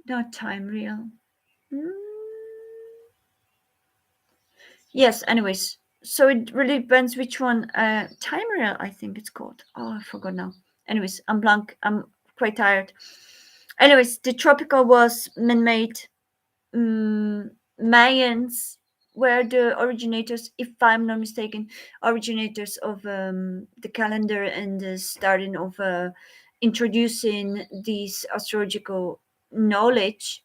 Not time real. Hmm. Yes, anyways. So it really depends which one. Time real, I think it's called. Oh, I forgot now. Anyways, I'm blank. I'm quite tired. Anyways, the tropical was man-made. Mayans were the originators, if I'm not mistaken, originators of the calendar and the starting of introducing these astrological knowledge.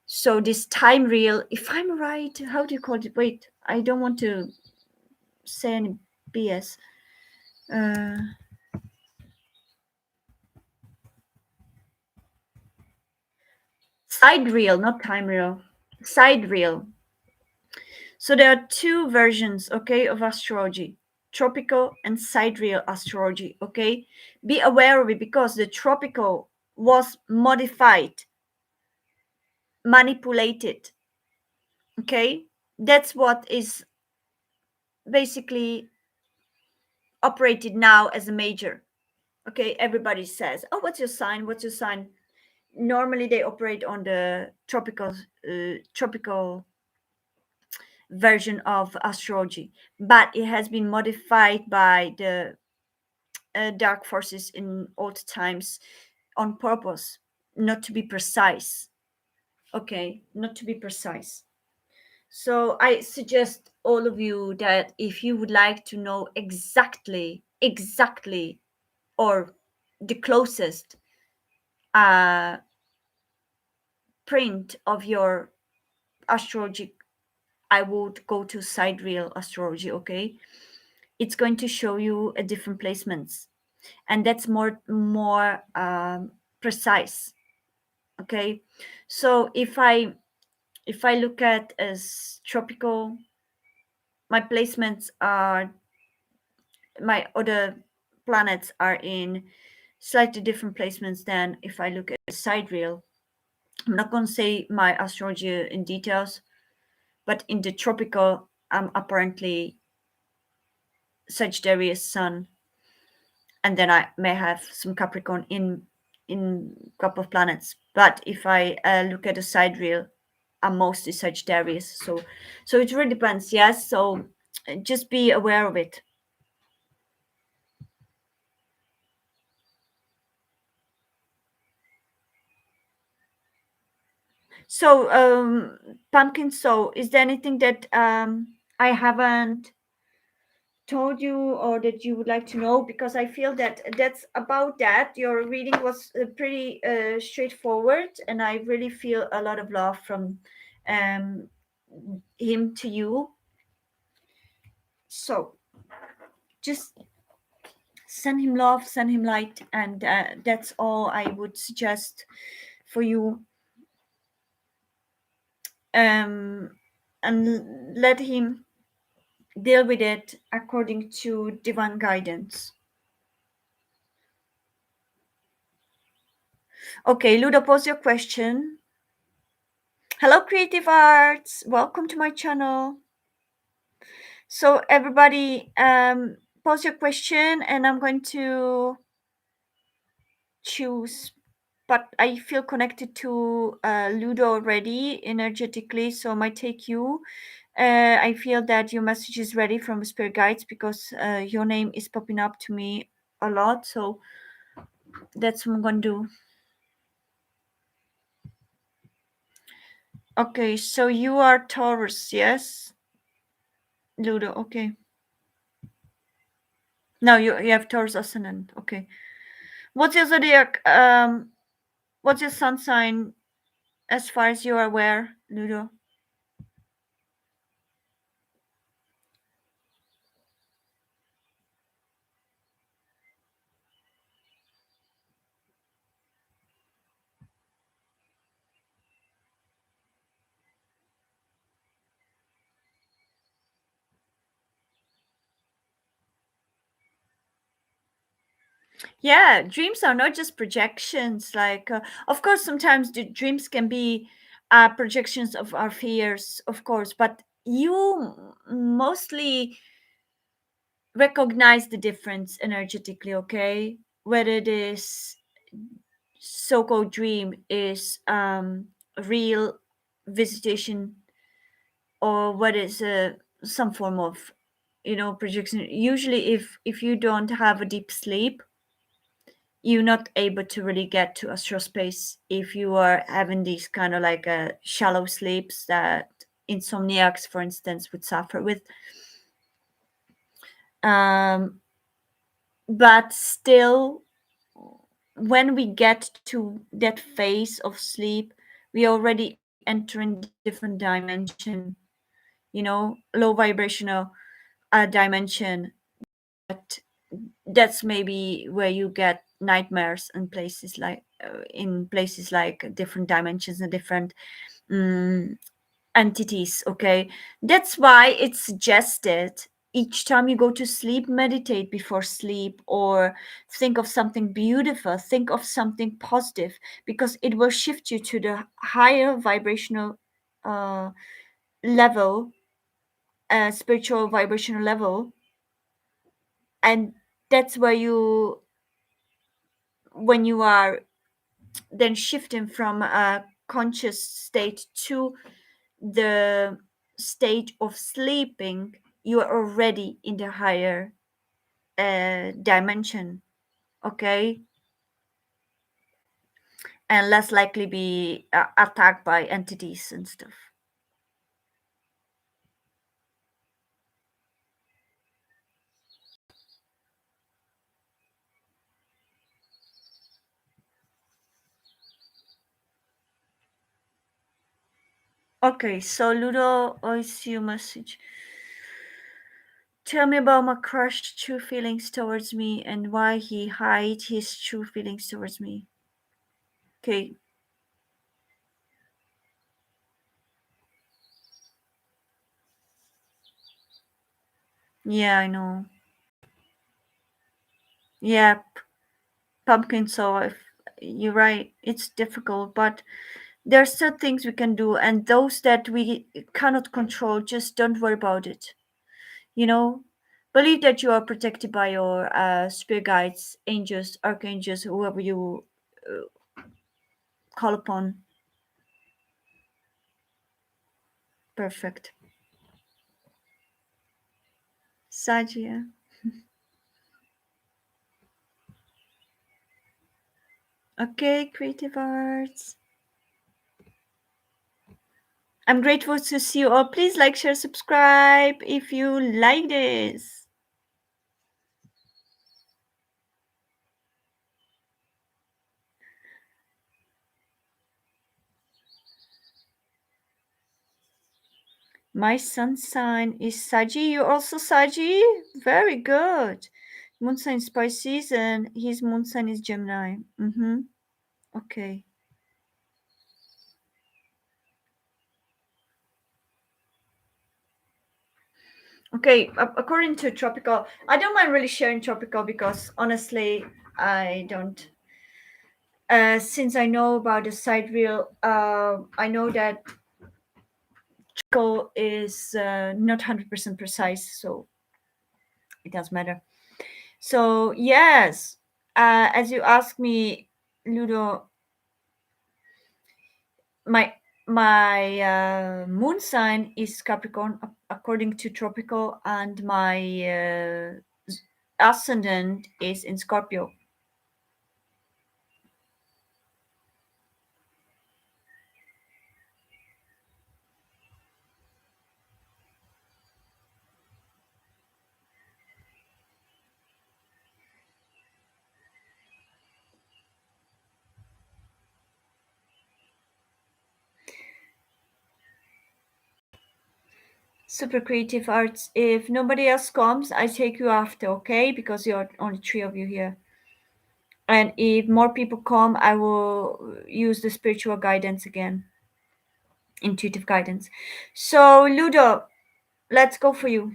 So this time real, if I'm right, how do you call it? Wait, I don't want to say any BS. Uh, Side reel, not time reel. Side reel. So there are two versions, okay, of astrology: tropical and sidereal astrology, okay? Be aware of it because the tropical was modified, manipulated, okay? That's what is basically operated now as a major, okay? Everybody says, oh, what's your sign? What's your sign? Normally they operate on the tropical version of astrology, but it has been modified by the dark forces in old times on purpose, not to be precise. Okay, not to be precise. So I suggest all of you that if you would like to know exactly, or the closest uh, print of your astrology, I would go to sidereal astrology. Okay, it's going to show you a different placements, and that's more precise. Okay, so if I look at as tropical, my placements are, my other planets are in slightly different placements than if I look at sidereal. I'm not going to say my astrology in details, but in the tropical, I'm apparently Sagittarius Sun, and then I may have some Capricorn in couple of planets. But if I look at the sidereal, I'm mostly Sagittarius. So it really depends. Yes. So just be aware of it. So pumpkin. So is there anything that I haven't told you or that you would like to know, because I feel that that's about that. Your reading was pretty straightforward, and I really feel a lot of love from um, him to you. So just send him love, send him light, and that's all I would suggest for you. Um, and let him deal with it according to divine guidance. Okay, Ludo, pose your question. Hello, Creative Arts. Welcome to my channel. So, everybody, pose your question, and I'm going to choose. But I feel connected to Ludo already energetically, so I might take you. I feel that your message is ready from Spirit Guides, because your name is popping up to me a lot. So that's what I'm going to do. Okay, so you are Taurus, yes? Ludo, okay. No, you have Taurus ascendant. Okay. What's your zodiac? What's your sun sign as far as you are aware, Ludo? Yeah, dreams are not just projections. Like, of course, sometimes the dreams can be projections of our fears, of course, but you mostly recognize the difference energetically, okay? Whether it is so-called dream is a real visitation, or what is some form of projection. Usually if you don't have a deep sleep, you're not able to really get to astral space. If you are having these kind of like shallow sleeps that insomniacs, for instance, would suffer with, um but still, when we get to that phase of sleep, we already enter in different dimension, low vibrational dimension. But that's maybe where you get nightmares in places like different dimensions and different um, entities. Okay, that's why it's suggested each time you go to sleep, meditate before sleep, or think of something beautiful, think of something positive, because it will shift you to the higher vibrational uh, level, spiritual vibrational level. And that's where you when you are then shifting from a conscious state to the state of sleeping, you are already in the higher dimension, okay, and less likely be attacked by entities and stuff. Okay, so Ludo, I see your message. Tell me about my crush's true feelings towards me and why he hide his true feelings towards me. Okay, yeah, I know. Yeah, pumpkin. So if you're right, it's difficult, but there are still things we can do, and those that we cannot control, just don't worry about it. You know, believe that you are protected by your spirit guides, angels, archangels, whoever you call upon. Perfect. Sajia. Okay, creative arts. I'm grateful to see you all. Please like, share, subscribe if you like this. My sun sign is Saji. You're also Saji? Very good. Moon sign is Pisces and his moon sign is Gemini. Mm-hmm. Okay. Okay, according to tropical, I don't mind really sharing tropical because honestly, I don't. Since I know about the sidereal, I know that tropical is not 100% precise, so it does matter. So yes, as you asked me, Ludo, my moon sign is Capricorn according to tropical, and my ascendant is in Scorpio. Super creative arts. If nobody else comes, I take you after, okay? Because you're only three of you here. And if more people come, I will use the spiritual guidance again, intuitive guidance. So, Ludo, let's go for you.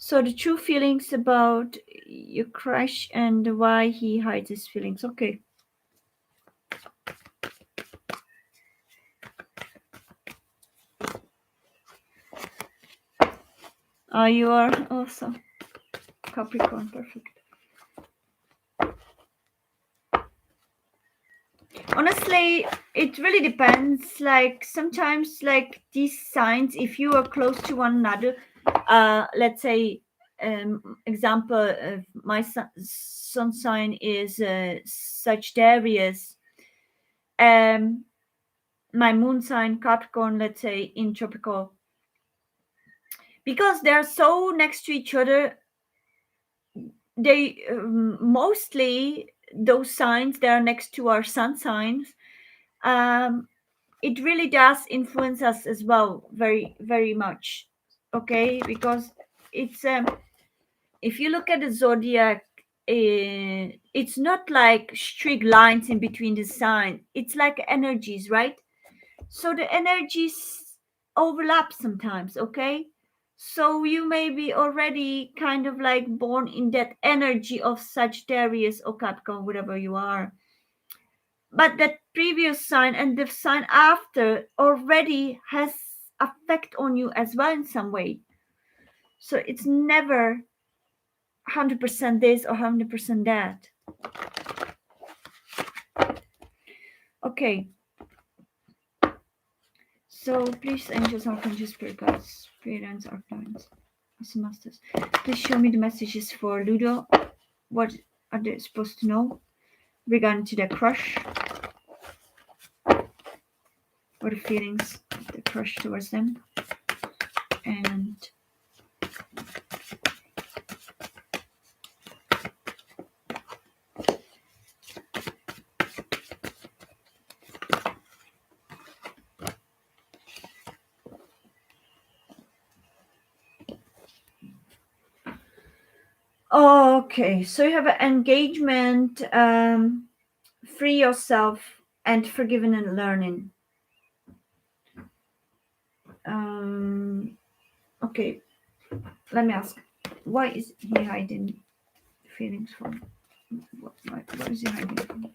So, the true feelings about your crush and why he hides his feelings. Okay. You are also Capricorn. Perfect. Honestly, it really depends. Like sometimes, like these signs, if you are close to one another, let's say, example, my sun sign is Sagittarius. My moon sign Capricorn, let's say in tropical, because they're so next to each other. They mostly those signs that are next to our sun signs. Um, it really does influence us as well, very very much. Okay, because it's if you look at the zodiac, it's not like strict lines in between the sign. It's like energies, right? So the energies overlap sometimes. Okay, so you may be already kind of like born in that energy of Sagittarius or Capricorn, whatever you are, but that previous sign and the sign after already has effect on you as well in some way. So it's never 100% this or 100% that. Okay, so please, angels, archangels, spirit guides, parents, archangels, masters, please show me the messages for Ludo. What are they supposed to know regarding to their crush? What are the feelings of the crush towards them? And okay, so you have an engagement, free yourself, and forgiving and learning. Okay, let me ask, why is he hiding feelings from? What is he hiding from?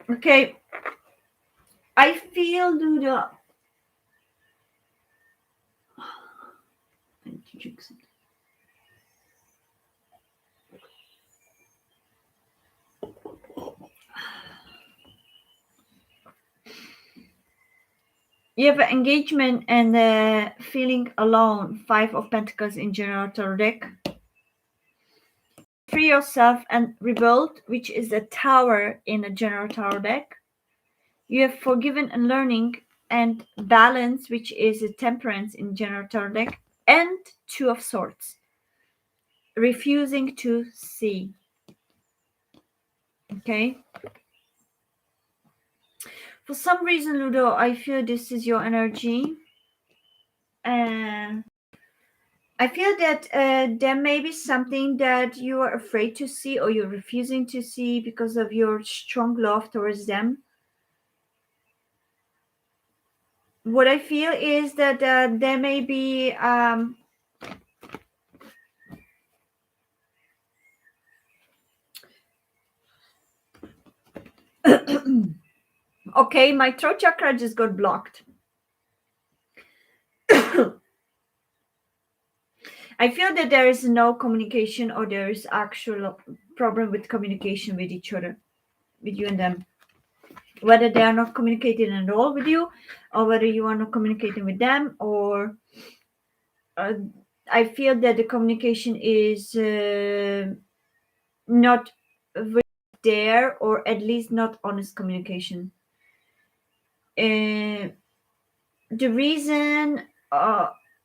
Okay, I feel Duda. I need to drink something. You have engagement and feeling alone. Five of Pentacles in General Tarot deck. Free yourself and rebuild, which is a Tower in a General Tarot deck. You have forgiven and learning, and balance, which is a Temperance in General Tarot deck, and Two of Swords. Refusing to see. Okay. For some reason, Ludo, I feel this is your energy. And I feel that there may be something that you are afraid to see or you're refusing to see because of your strong love towards them. What I feel is that there may be okay, my throat chakra just got blocked. I feel that there is no communication or there is actual problem with communication with each other, with you and them. Whether they are not communicating at all with you, or whether you are not communicating with them, or uh, I feel that the communication is not very there, or at least not honest communication. Uh, the reason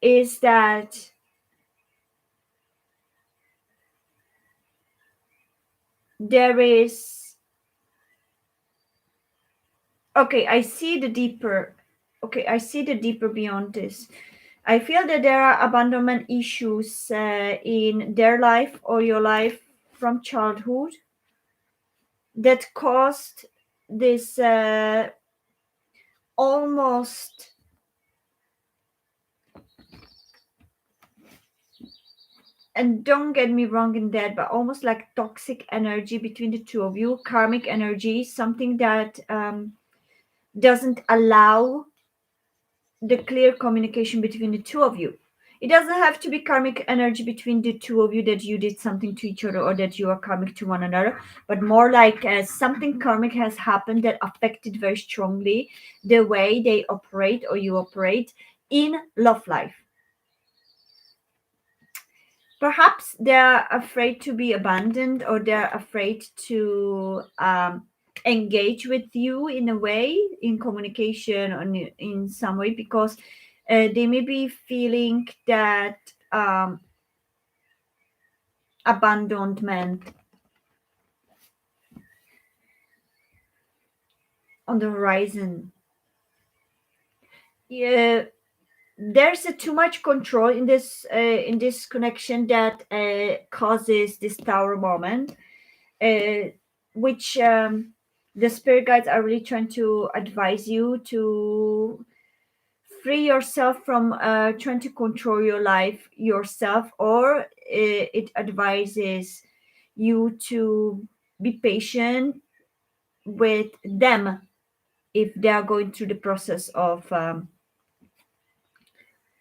is that there is okay. I see the deeper beyond this. I feel that there are abandonment issues in their life or your life from childhood that caused this almost, and don't get me wrong in that, but almost like toxic energy between the two of you, karmic energy, something that doesn't allow the clear communication between the two of you. It doesn't have to be karmic energy between the two of you that you did something to each other or that you are karmic to one another, but more like something karmic has happened that affected very strongly the way they operate or you operate in love life. Perhaps they're afraid to be abandoned or they're afraid to engage with you in a way, in communication or in some way, because they may be feeling that abandonment on the horizon. Yeah, there's a too much control in this connection that causes this tower moment, which the spirit guides are really trying to advise you to free yourself from trying to control your life yourself, or it advises you to be patient with them if they are going through the process of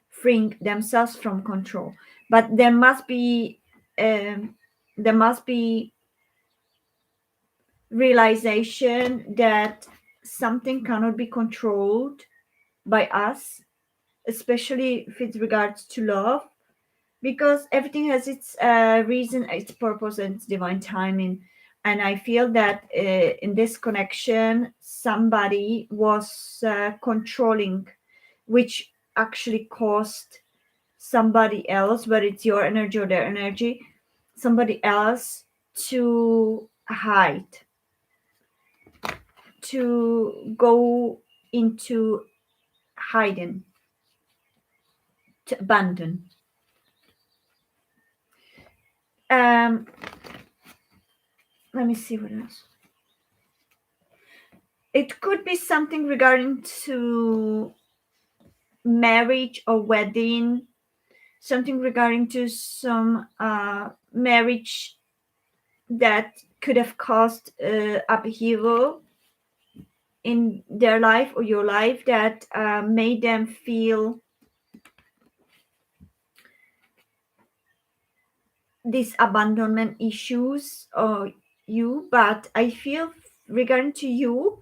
freeing themselves from control. But um, there must be realization that something cannot be controlled by us, especially if it regards to love, because everything has its reason, its purpose, and its divine timing. And I feel that in this connection, somebody was controlling, which actually caused somebody else, whether it's your energy or their energy, somebody else to hide, to go into hiding, to abandon. Um, Let me see what else. It could be something regarding to marriage or wedding, something regarding to some marriage that could have caused upheaval in their life or your life that made them feel these abandonment issues or you. But I feel regarding to you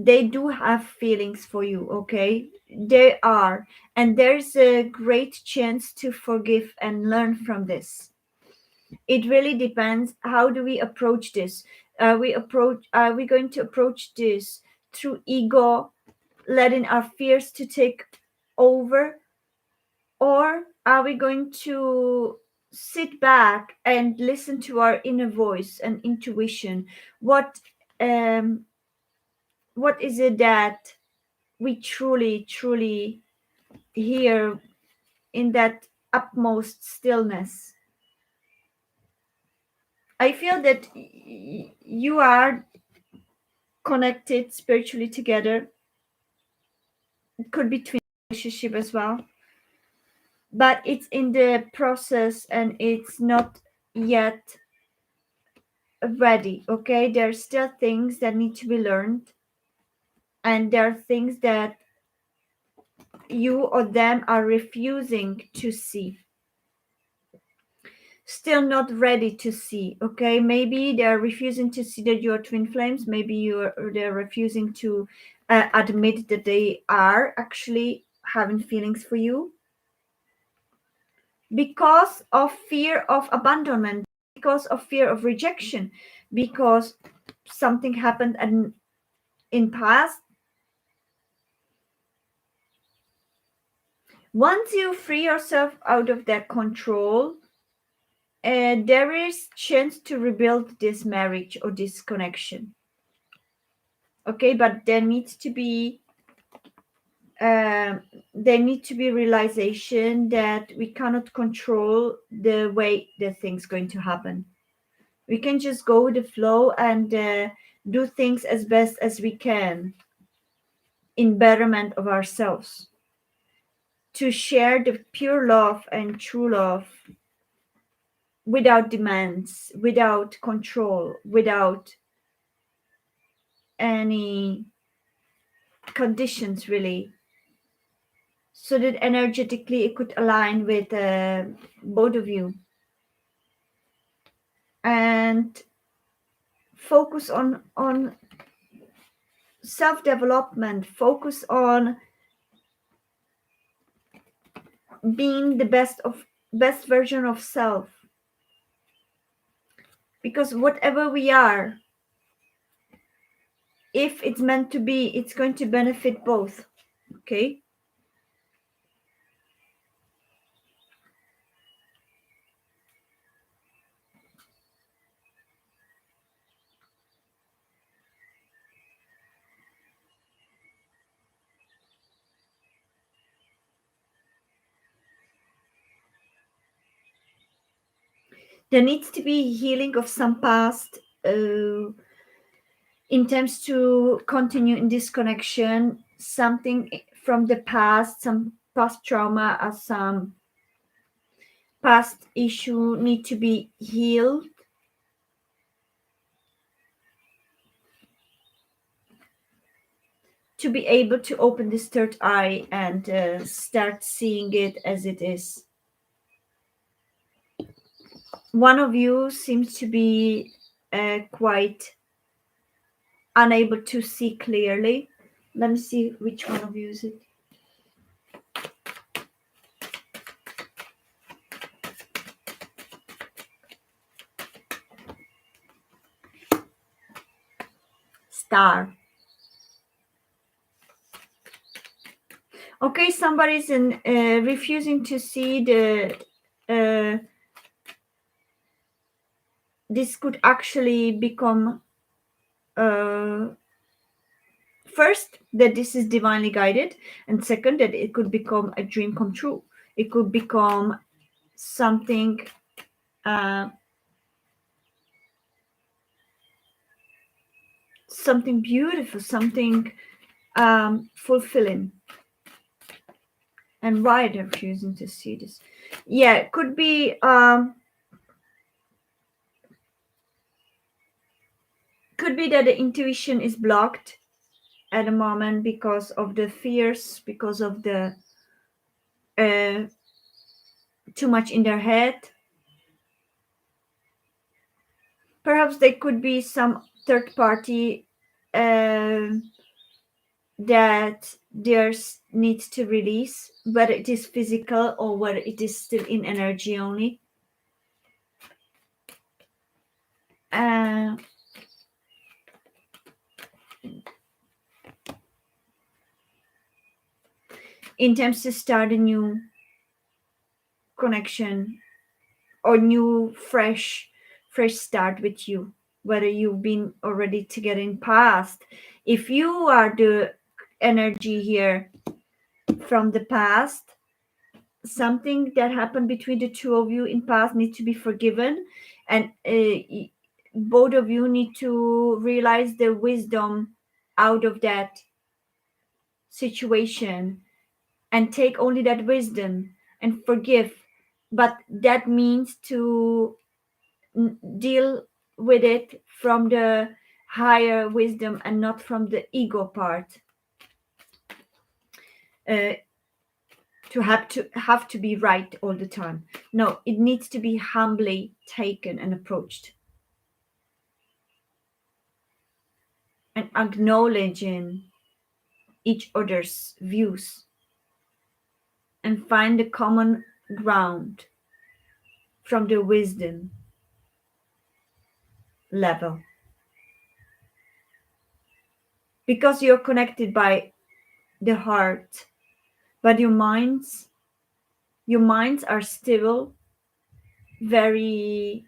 they do have feelings for you, okay? They are. And there's a great chance to forgive and learn from this. It really depends, how do we approach this? Are we going to approach this through ego, letting our fears to take over, or are we going to sit back and listen to our inner voice and intuition? Um what is it that we truly hear in that utmost stillness? I feel that you are connected spiritually together. It could be twin relationship as well, but it's in the process and it's not yet ready. Okay, there are still things that need to be learned, and there are things that you or them are refusing to see, still not ready to see. Okay, maybe they're refusing to see that you're twin flames. Maybe they're refusing to admit that they are actually having feelings for you because of fear of abandonment, because of fear of rejection, because something happened in past. Once you free yourself out of that control, there is chance to rebuild this marriage or this connection. Okay, but um, there need to be realization that we cannot control the way the thing's going to happen. We can just go with the flow and do things as best as we can in betterment of ourselves, to share the pure love and true love without demands, without control, without any conditions really, so that energetically it could align with both of you, and focus on self development, focus on being the best version of self, because whatever we are, if it's meant to be, it's going to benefit both. Okay, there needs to be healing of some past intends to continue in this connection, something from the past, some past trauma or some past issue need to be healed, to be able to open this third eye and start seeing it as it is. One of you seems to be quite unable to see clearly. Let me see which one of you is it. Star. Okay, somebody's in refusing to see the this could actually become first, that this is divinely guided, and second, that it could become a dream come true. It could become something uh, something beautiful, something fulfilling. And why they're refusing to see this? Yeah, it could be that the intuition is blocked at the moment because of the fears, because of the uh, too much in their head. Perhaps there could be some third party uh, that there's needs to release, whether it is physical or whether it is still in energy only. Uh, Intends to start a new connection or new fresh start with you, whether you've been already together in past. If you are the energy here from the past, something that happened between the two of you in past needs to be forgiven, and both of you need to realize the wisdom out of that situation and take only that wisdom and forgive. But that means to deal with it from the higher wisdom and not from the ego part. uh, to have to be right all the time. No, it needs to be humbly taken and approached, and acknowledging each other's views and find the common ground from the wisdom level, because you're connected by the heart, but your minds are still very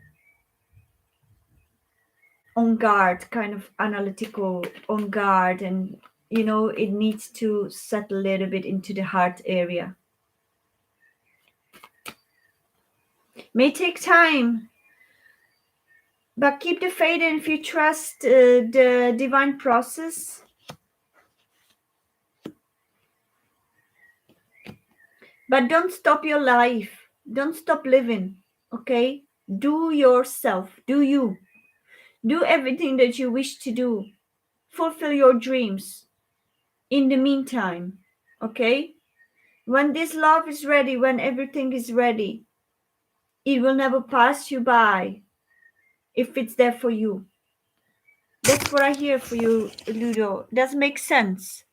on guard, kind of analytical, on guard, and it needs to settle a little bit into the heart area. May take time, but keep the faith, and if you trust the divine process. But don't stop your life, don't stop living. Okay, do yourself, do you, do everything that you wish to do, fulfill your dreams in the meantime. Okay, when this love is ready, when everything is ready, it will never pass you by if it's there for you. That's what I hear for you, Ludo. Does make sense?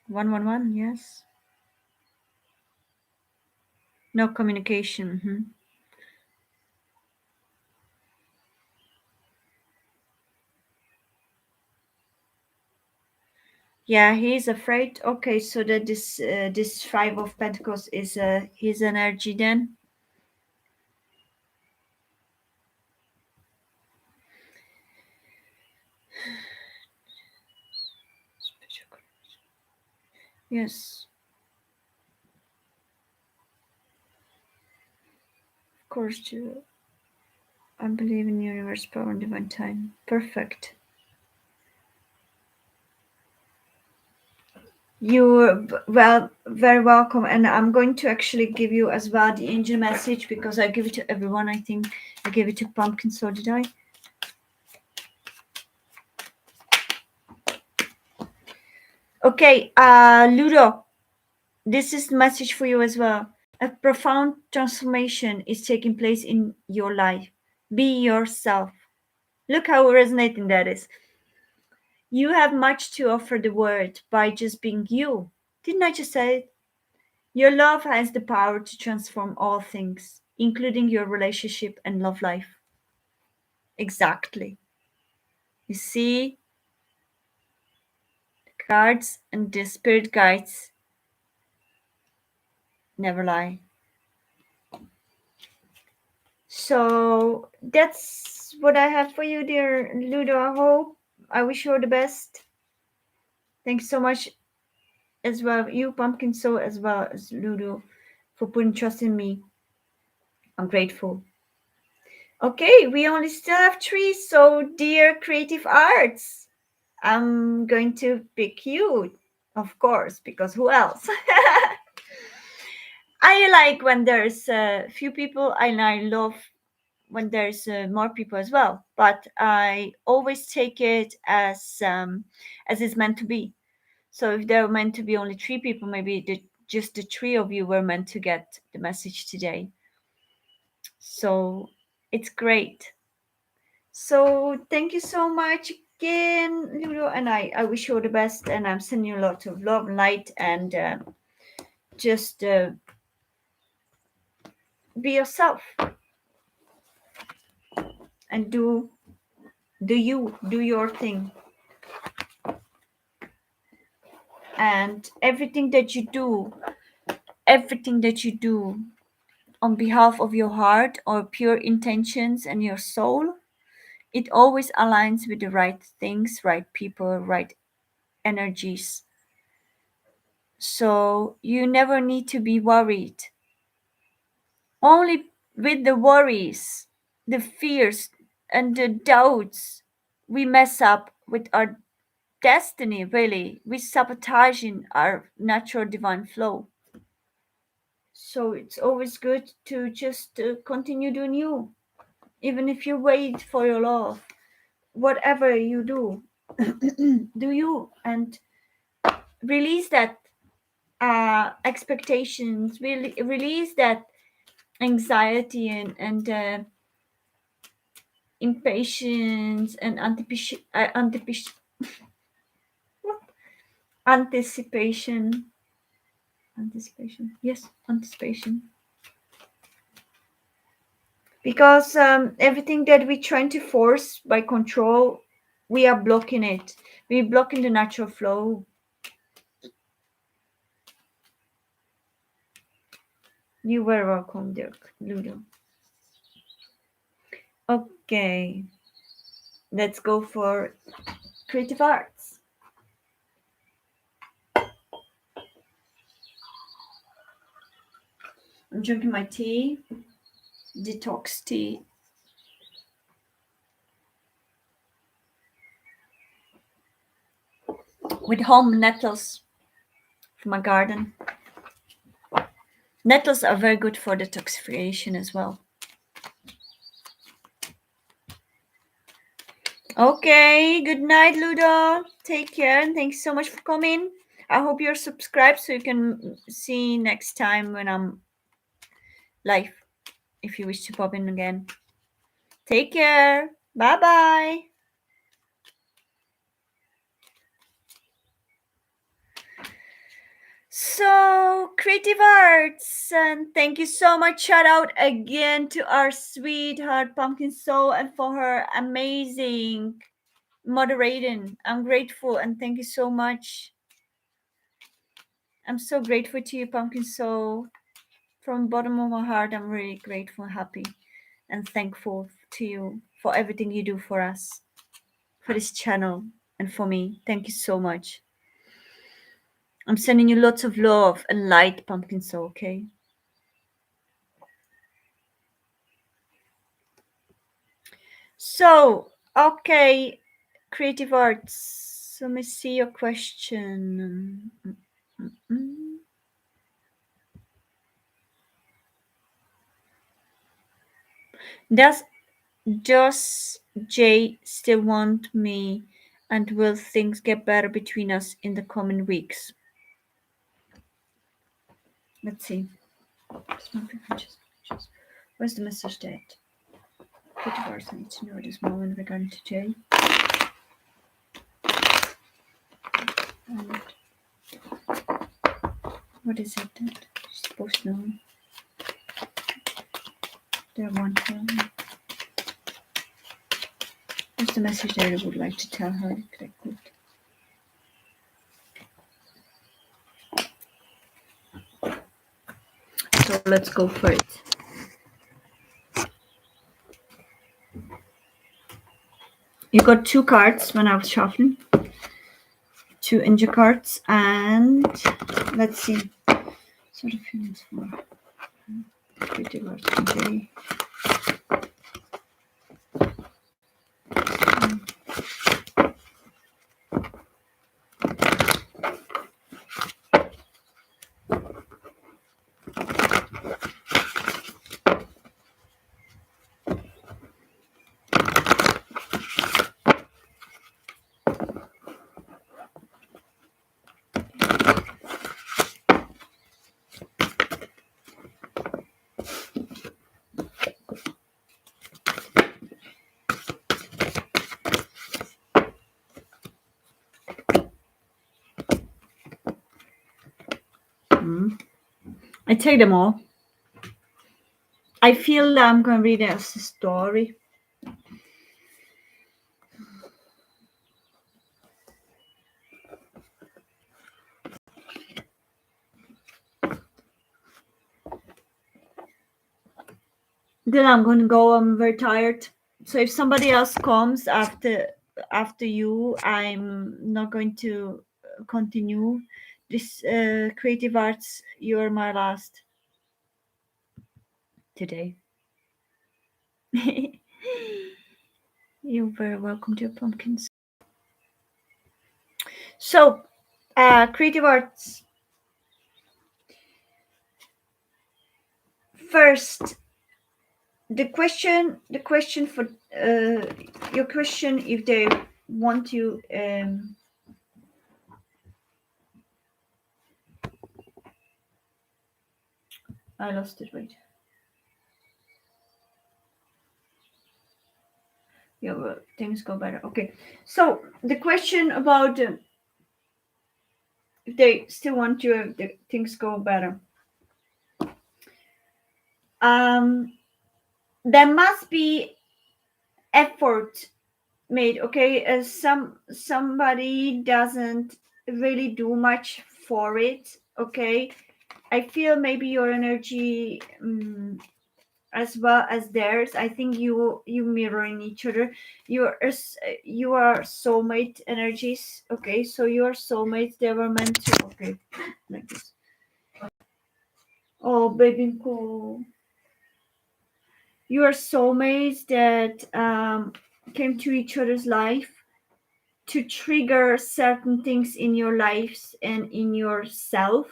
One, one, one. Yes. No communication. Yeah, he's afraid. Okay, so that this Five of Pentacles is his energy then. Yes, of course. I believe in universe power and divine time. Perfect. You're well, very welcome. And I'm going to actually give you as well the angel message, because I give it to everyone. I think I gave it to Pumpkin, so did I? Okay, Ludo, this is the message for you as well. A profound transformation is taking place in your life. Be yourself. Look how resonating that is. You have much to offer the world by just being you. Didn't I just say it? Your love has the power to transform all things, including your relationship and love life. Exactly. You see, cards and the spirit guides never lie. So that's what I have for you, dear Ludo. I wish you all the best. Thanks so much as well, you Pumpkin Soul, as well as Ludo, for putting trust in me. I'm grateful. Okay, we only still have three, so dear Creative Arts, I'm going to pick you, of course, because who else? I like when there's a few people, and I love when there's more people as well. But I always take it as it's meant to be. So if there are meant to be only three people, maybe just the three of you were meant to get the message today. So it's great. So thank you so much again, Ludo, and I wish you all the best, and I'm sending you a lot of love and light, and just be yourself and do your thing, and everything that you do on behalf of your heart or pure intentions and your soul, it always aligns with the right things, right people, right energies. So you never need to be worried. Only with the worries, the fears, and the doubts, we mess up with our destiny, really. We sabotaging our natural divine flow. So it's always good to just continue doing you, even if you wait for your love. Whatever you do, do you, and release that expectations, really release that anxiety and impatience and anticipation. Yes, anticipation. Because everything that we're trying to force by control, we are blocking it. We're blocking the natural flow. You were welcome, dear Ludo. Okay, let's go for creative arts. I'm drinking my tea, detox tea. With home nettles from my garden. Nettles are very good for detoxification as well. Okay, good night, Ludo. Take care and thanks so much for coming. I hope you're subscribed so you can see next time when I'm live, if you wish to pop in again. Take care. Bye bye. So, creative arts, and thank you so much. Shout out again to our sweetheart Pumpkin Soul and for her amazing moderating. I'm grateful and thank you so much. I'm so grateful to you, Pumpkin Soul. From bottom of my heart, I'm really grateful, happy, and thankful to you for everything you do for us, for this channel, and for me. Thank you so much. I'm sending you lots of love and light, Pumpkin Soul, okay? So, okay, creative arts. Let me see your question. Does Jay still want me, and will things get better between us in the coming weeks? Let's see. Where's the message date? Creative arts, I need to know this moment regarding to Jay. And what is it that she's supposed to know? There one thing. What's the message that I would like to tell her exactly? So let's go for it. You got two cards when I was shuffling. Two angel cards, and let's see. Sort of feelings for creative arts today. I take them all. I feel that I'm going to read it as a story. Then I'm going to go. I'm very tired. So if somebody else comes after you, I'm not going to continue this creative arts. You're my last today. You're very welcome, dear pumpkins. So, creative arts. First, the question for your question, if they want you. I lost it. Wait. Yeah, well, things go better. Okay. So the question about if they still want you, if the things go better. There must be effort made. Okay, somebody doesn't really do much for it. Okay, I feel maybe your energy. As well as theirs, I think you mirroring each other. You are soulmate energies. Okay, so you are soulmates. They were meant to. Okay, like this. Oh, baby, cool. You are soulmates that came to each other's life to trigger certain things in your lives and in yourself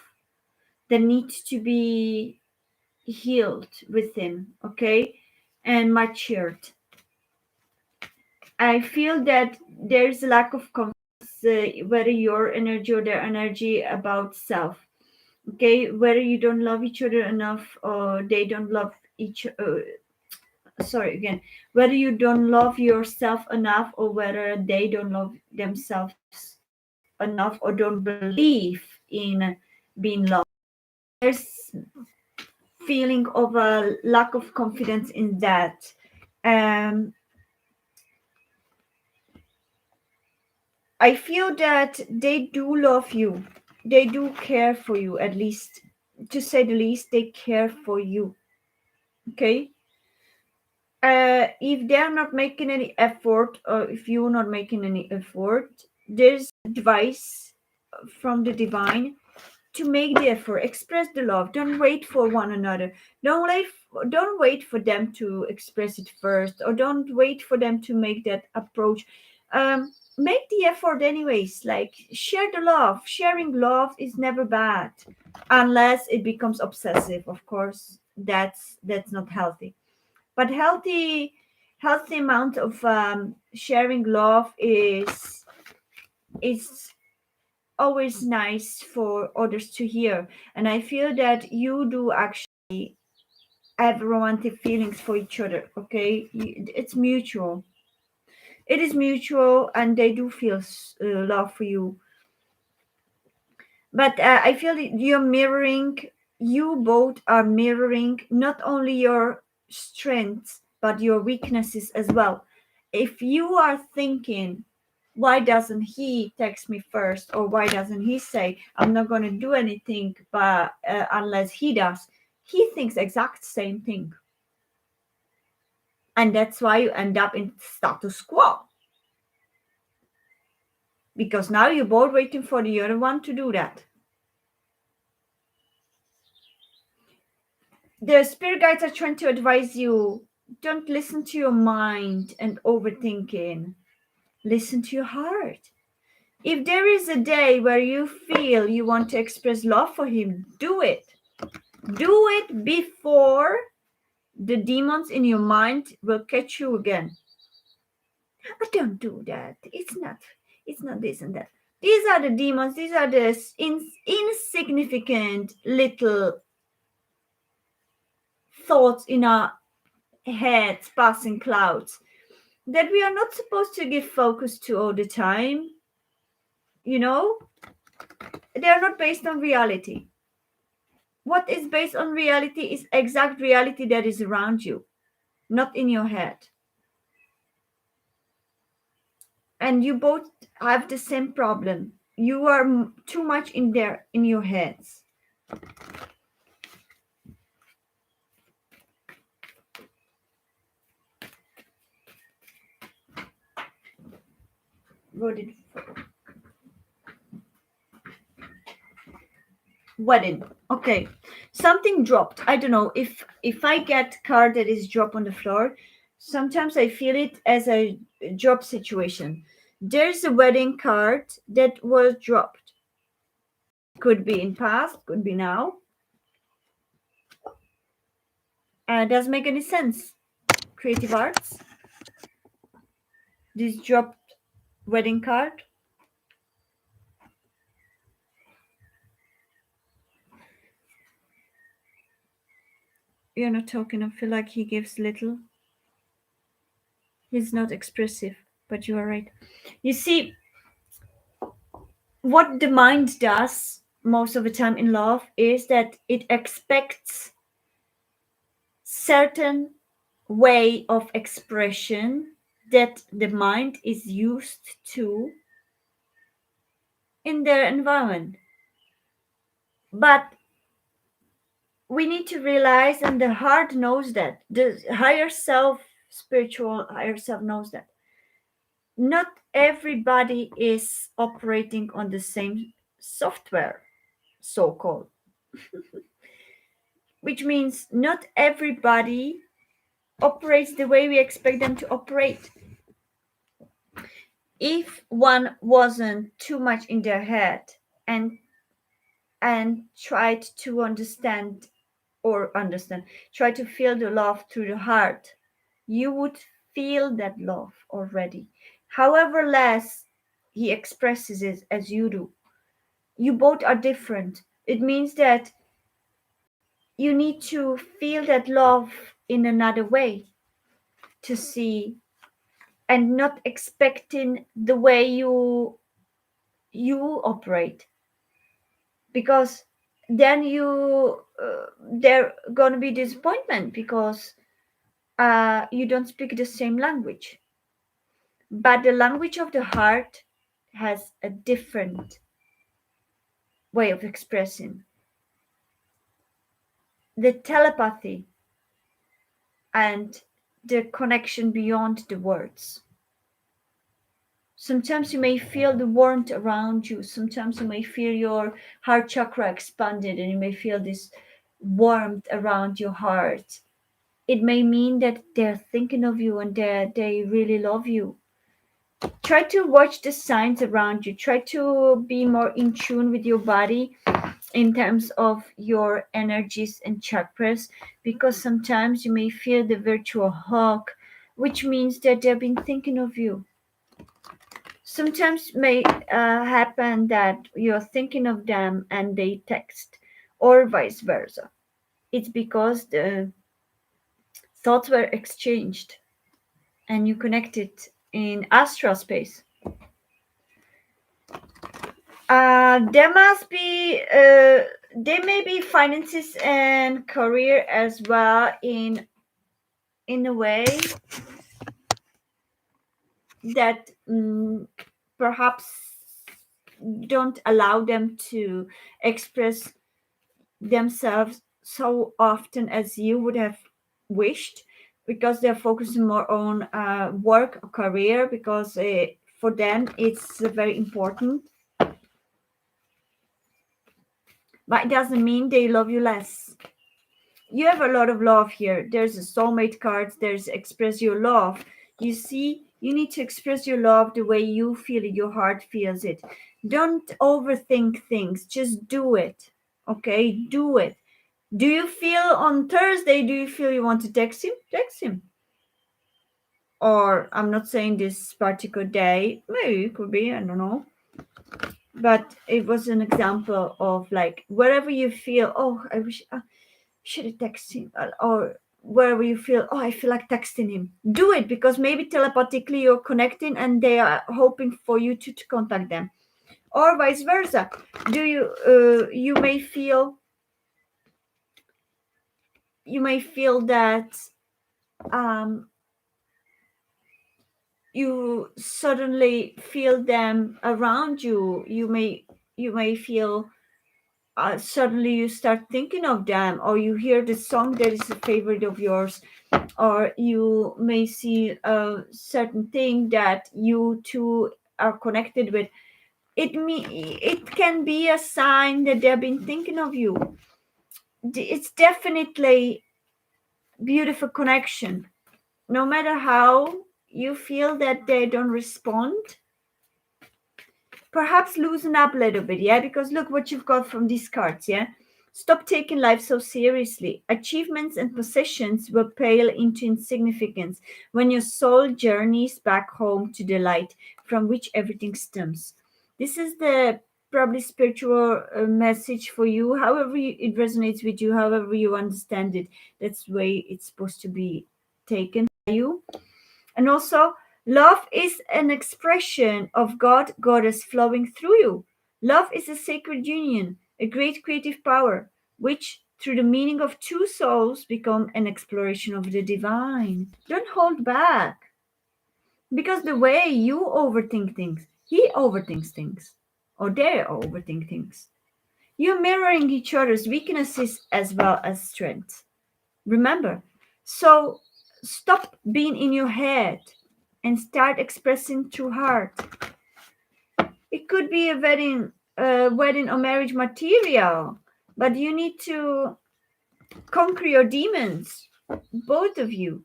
that needs to be healed within. Okay, and matured. I feel that there's a lack of confidence, whether your energy or their energy about self. Okay, whether you don't love each other enough or they don't love each. Sorry again. Whether you don't love yourself enough or whether they don't love themselves enough or don't believe in being loved. There's feeling of a lack of confidence in that. Um, I feel that they do love you. They do care for you, at least, to say the least, they care for you. Okay? If they're not making any effort, or if you're not making any effort, there's advice from the divine to make the effort, express the love. Don't wait for one another. Don't wait for them to express it first, or don't wait for them to make that approach. Make the effort anyways. Like, share the love. Sharing love is never bad, unless it becomes obsessive. Of course, that's not healthy. But healthy amount of sharing love is always nice for others to hear. And I feel that you do actually have romantic feelings for each other. Okay, it's mutual. It is mutual, and they do feel love for you. But I feel that you're mirroring. You both are mirroring not only your strengths but your weaknesses as well. If you are thinking, why doesn't he text me first, or why doesn't he say I'm not going to do anything but unless he does, he thinks exact same thing, and that's why you end up in status quo, because now you're both waiting for the other one to do that. The spirit guides are trying to advise you, don't listen to your mind and overthinking. Listen to your heart. If there is a day where you feel you want to express love for him, do it. Do it before the demons in your mind will catch you again. I don't do that. It's not this and that. These are the demons. These are the insignificant little thoughts in our heads, passing clouds, that we are not supposed to give focus to all the time. You know, they are not based on reality. What is based on reality is exact reality that is around you, not in your head. And you both have the same problem. You are too much in there in your heads. Voted wedding. Okay, something dropped. I don't know if I get card that is dropped on the floor. Sometimes I feel it as a job situation. There's a wedding card that was dropped. Could be in past, could be now. Doesn't make any sense. Creative arts. This dropped wedding card. You're not talking. I feel like he gives little. He's not expressive, but you are right. You see, what the mind does most of the time in love is that it expects certain way of expression that the mind is used to in their environment. But we need to realize, and the heart knows that, the higher self, spiritual higher self knows that not everybody is operating on the same software, so called, which means not everybody operates the way we expect them to operate. If one wasn't too much in their head and tried to understand, try to feel the love through the heart, you would feel that love already. However less he expresses it as you do. You both are different. It means that you need to feel that love in another way to see, and not expecting the way you operate, because then there gonna be disappointment because you don't speak the same language. But the language of the heart has a different way of expressing the telepathy and the connection beyond the words. Sometimes you may feel the warmth around you. Sometimes you may feel your heart chakra expanded and you may feel this warmth around your heart. It may mean that they're thinking of you and that they really love you. Try to watch the signs around you. Try to be more in tune with your body in terms of your energies and chakras, because sometimes you may feel the virtual hug, which means that they've been thinking of you. Sometimes may happen that you're thinking of them and they text, or vice versa. It's because the thoughts were exchanged and you connected in astral space. There must be there may be finances and career as well in a way that perhaps don't allow them to express themselves so often as you would have wished, because they're focusing more on work or career, because for them it's very important. But it doesn't mean they love you less. You have a lot of love here. There's a soulmate card. There's express your love. You see, you need to express your love the way you feel it, your heart feels it. Don't overthink things. Just do it. Okay? Do it. Do you feel on Thursday, do you feel you want to text him? Text him. Or I'm not saying this particular day. Maybe it could be. I don't know. But it was an example of like wherever you feel, oh, I wish. Should I text him? Or wherever you feel, oh, I feel like texting him. Do it, because maybe telepathically you're connecting and they are hoping for you to contact them. Or vice versa. Do you you may feel you may feel that um, you suddenly feel them around you. You may feel suddenly you start thinking of them, or you hear the song that is a favorite of yours, or you may see a certain thing that you two are connected with. It can be a sign that they've been thinking of you. It's definitely beautiful connection. No matter how you feel that they don't respond, perhaps loosen up a little bit, yeah? Because look what you've got from these cards, yeah? Stop taking life so seriously. Achievements and possessions will pale into insignificance when your soul journeys back home to the light from which everything stems. This is the probably spiritual message for you, however it resonates with you, however you understand it. That's the way it's supposed to be taken by you. And also, love is an expression of God, Goddess flowing through you. Love is a sacred union, a great creative power, which, through the meaning of two souls, become an exploration of the divine. Don't hold back, because the way you overthink things, he overthinks things, or they overthink things. You're mirroring each other's weaknesses as well as strengths. Remember, so stop being in your head and start expressing through heart. It could be a wedding or marriage material, but you need to conquer your demons, both of you.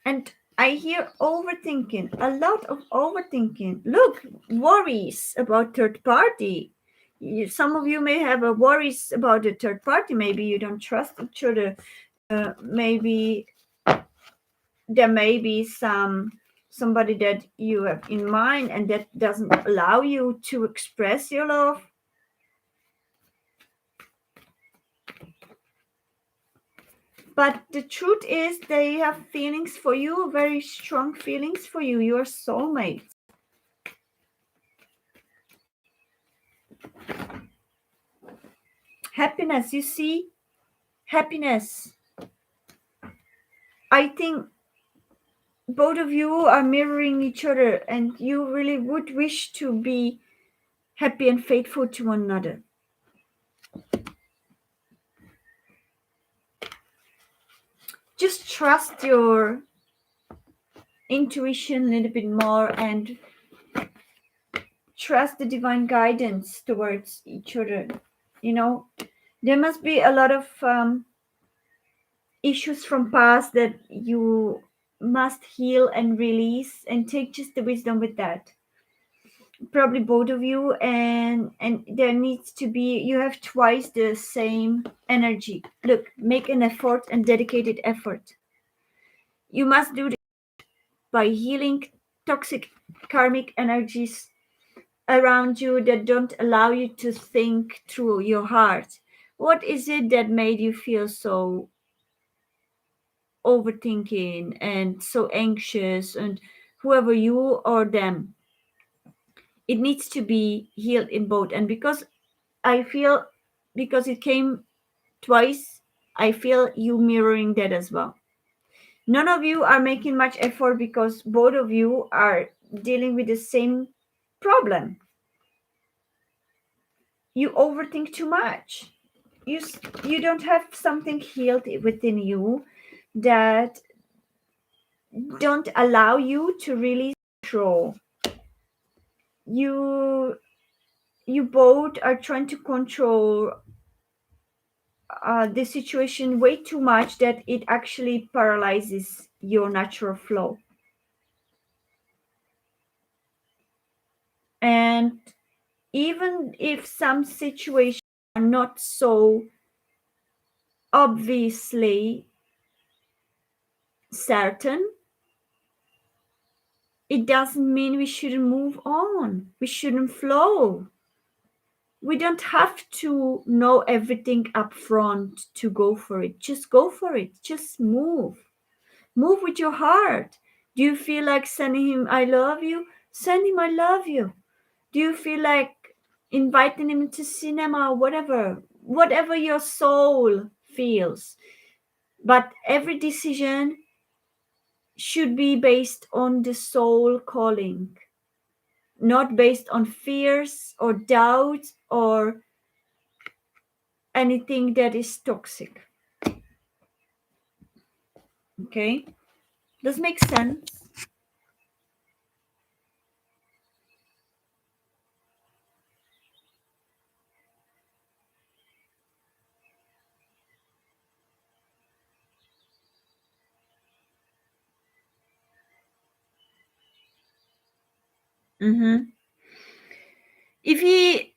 And I hear overthinking, a lot of overthinking. Look, worries about third party. Some of you may have a worries about the third party. Maybe you don't trust each other. Maybe there may be somebody that you have in mind and that doesn't allow you to express your love. But the truth is they have feelings for you, very strong feelings for you. You're soulmates. Happiness, you see, happiness. I think both of you are mirroring each other and you really would wish to be happy and faithful to one another. Just trust your intuition a little bit more and trust the divine guidance towards each other. You know, there must be a lot of issues from past that you must heal and release, and take just the wisdom with that. Probably both of you, and there needs to be, you have twice the same energy. Look, make an effort and dedicated effort. You must do this by healing toxic karmic energies around you that don't allow you to think through your heart. What is it that made you feel so overthinking and so anxious? And whoever you or them, it needs to be healed in both. And because I feel, because it came twice, I feel you mirroring that as well. None of you are making much effort because both of you are dealing with the same problem. You overthink too much. You don't have something healed within you that don't allow you to really control. You you both are trying to control the situation way too much that it actually paralyzes your natural flow. And even if some situations are not so obviously certain, it doesn't mean we shouldn't move on. We shouldn't flow. We don't have to know everything up front to go for it. Just go for it. Just move. Move with your heart. Do you feel like sending him I love you? Send him I love you. Do you feel like inviting him to cinema or whatever? whatever your soul feels. But every decision should be based on the soul calling, not based on fears or doubts or anything that is toxic. Okay? Does make sense? Mm-hmm. If he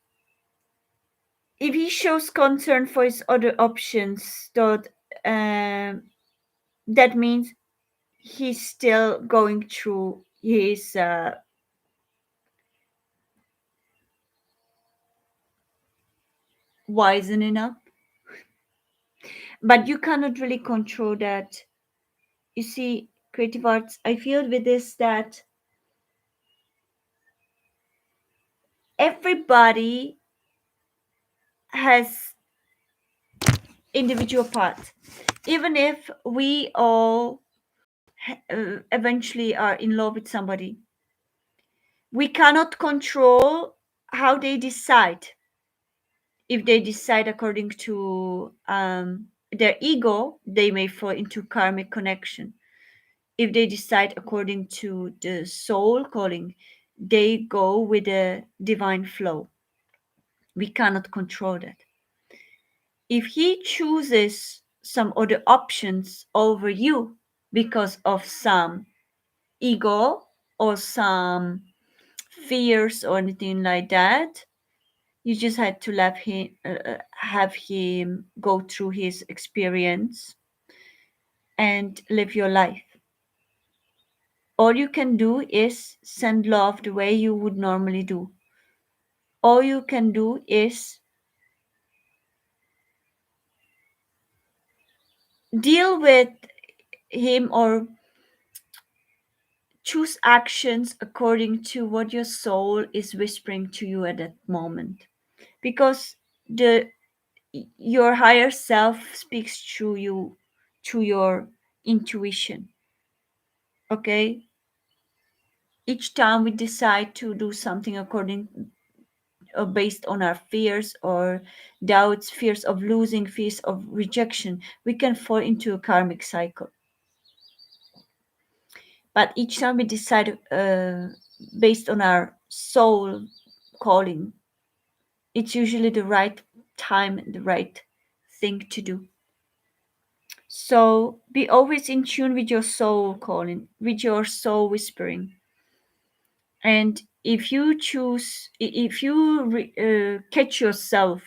if he shows concern for his other options, um, that means he's still going through his wisening up. But you cannot really control that. You see, creative arts, I feel with this that everybody has individual parts. Even if we all eventually are in love with somebody, we cannot control how they decide. If they decide according to their ego, they may fall into karmic connection. If they decide according to the soul calling, they go with the divine flow. We cannot control that. If he chooses some other options over you because of some ego or some fears or anything like that, you just had to have him go through his experience and live your life. All you can do is send love the way you would normally do. All you can do is deal with him or choose actions according to what your soul is whispering to you at that moment. Because the your higher self speaks through you, through your intuition. Okay, each time we decide to do something according based on our fears or doubts, fears of losing, fears of rejection, we can fall into a karmic cycle. But each time we decide based on our soul calling, it's usually the right time and the right thing to do. So be always in tune with your soul calling, with your soul whispering. And if you choose, if you catch yourself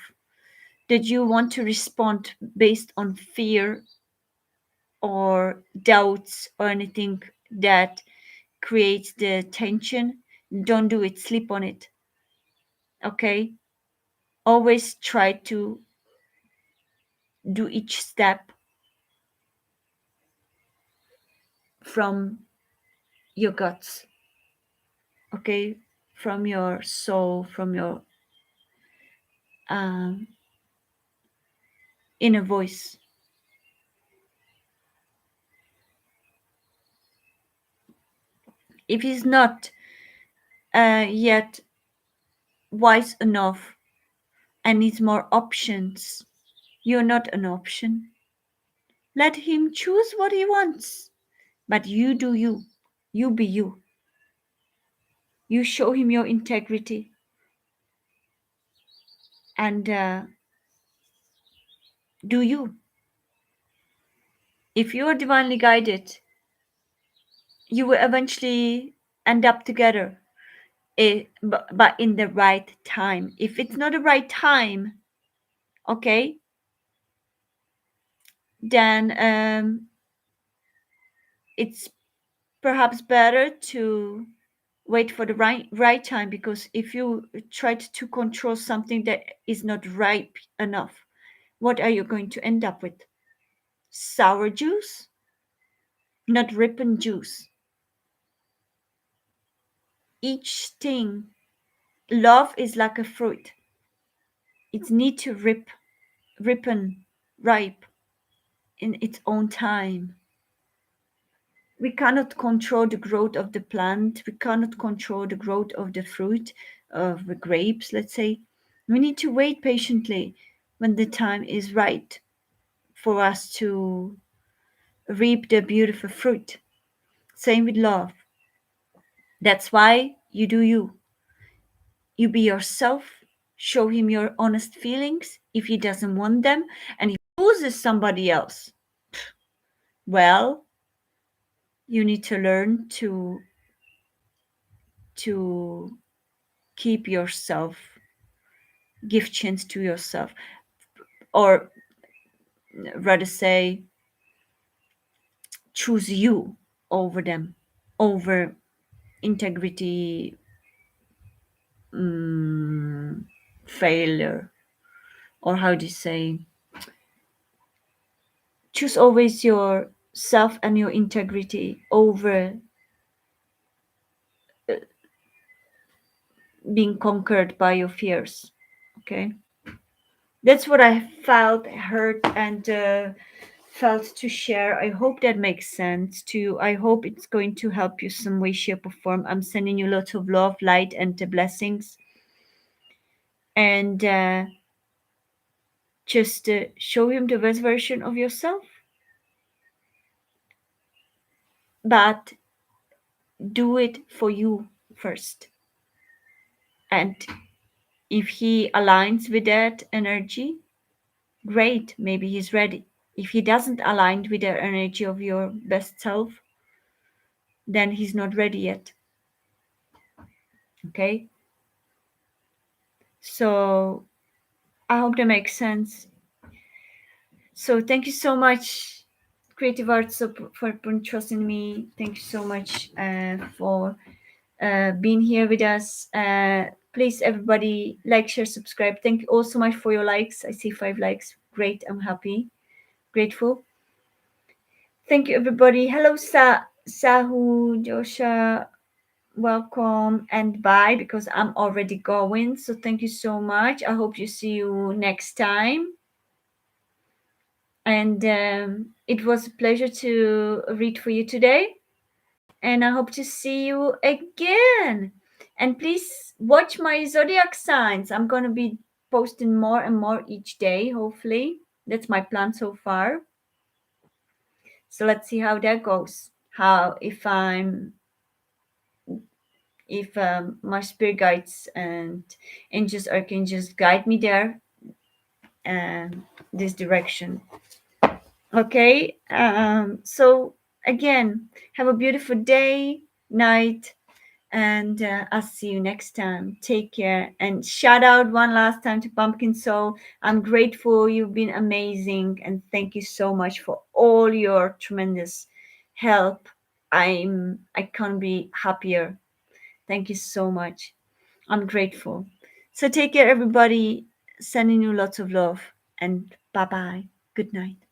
that you want to respond based on fear or doubts or anything that creates the tension, don't do it, sleep on it. Okay? Always try to do each step from your guts, okay? From your soul, from your um, inner voice. If he's not yet wise enough and needs more options, you're not an option. Let him choose what he wants. But you do you. You be you. You show him your integrity. And do you. If you are divinely guided, you will eventually end up together. But in the right time. If it's not the right time, okay, then it's perhaps better to wait for the right time, because if you try to control something that is not ripe enough, what are you going to end up with? Sour juice, not ripened juice. Each thing, love is like a fruit. It needs to rip. ripen, ripe in its own time. We cannot control the growth of the plant. We cannot control the growth of the fruit, of the grapes, let's say. We need to wait patiently when the time is right for us to reap the beautiful fruit. Same with love. That's why you do you. You be yourself. Show him your honest feelings if he doesn't want them and he chooses somebody else. Well, you need to learn to keep yourself, give chance to yourself, or rather say, choose you over them, over integrity, mm, failure, or how do you say, choose always yourself and your integrity over being conquered by your fears. Okay, that's what I felt, heard, and felt to share. I hope that makes sense to you. I hope it's going to help you some way, shape, or form. I'm sending you lots of love, light, and blessings. And just show him the best version of yourself. But do it for you first. And if he aligns with that energy, great, maybe he's ready. If he doesn't align with the energy of your best self, then he's not ready yet. Okay? So I hope that makes sense. So thank you so much, Creative Arts, for trusting me. Thank you so much for being here with us. Please, everybody, like, share, subscribe. Thank you all so much for your likes. I see 5 likes. Great. I'm happy, grateful. Thank you, everybody. Hello, Sahu, Josha. Welcome and bye, because I'm already going. So thank you so much. I hope you see you next time. And it was a pleasure to read for you today. And I hope to see you again. And please watch my zodiac signs. I'm going to be posting more and more each day, hopefully. That's my plan so far. So let's see how that goes. How if my spirit guides and angels, archangels guide me there and this direction. Okay. So again, have a beautiful day, night, and I'll see you next time. Take care, and shout out one last time to Pumpkin Soul. I'm grateful. You've been amazing, and thank you so much for all your tremendous help. I can't be happier. Thank you so much. I'm grateful. So take care, everybody. Sending you lots of love, and bye bye. Good night.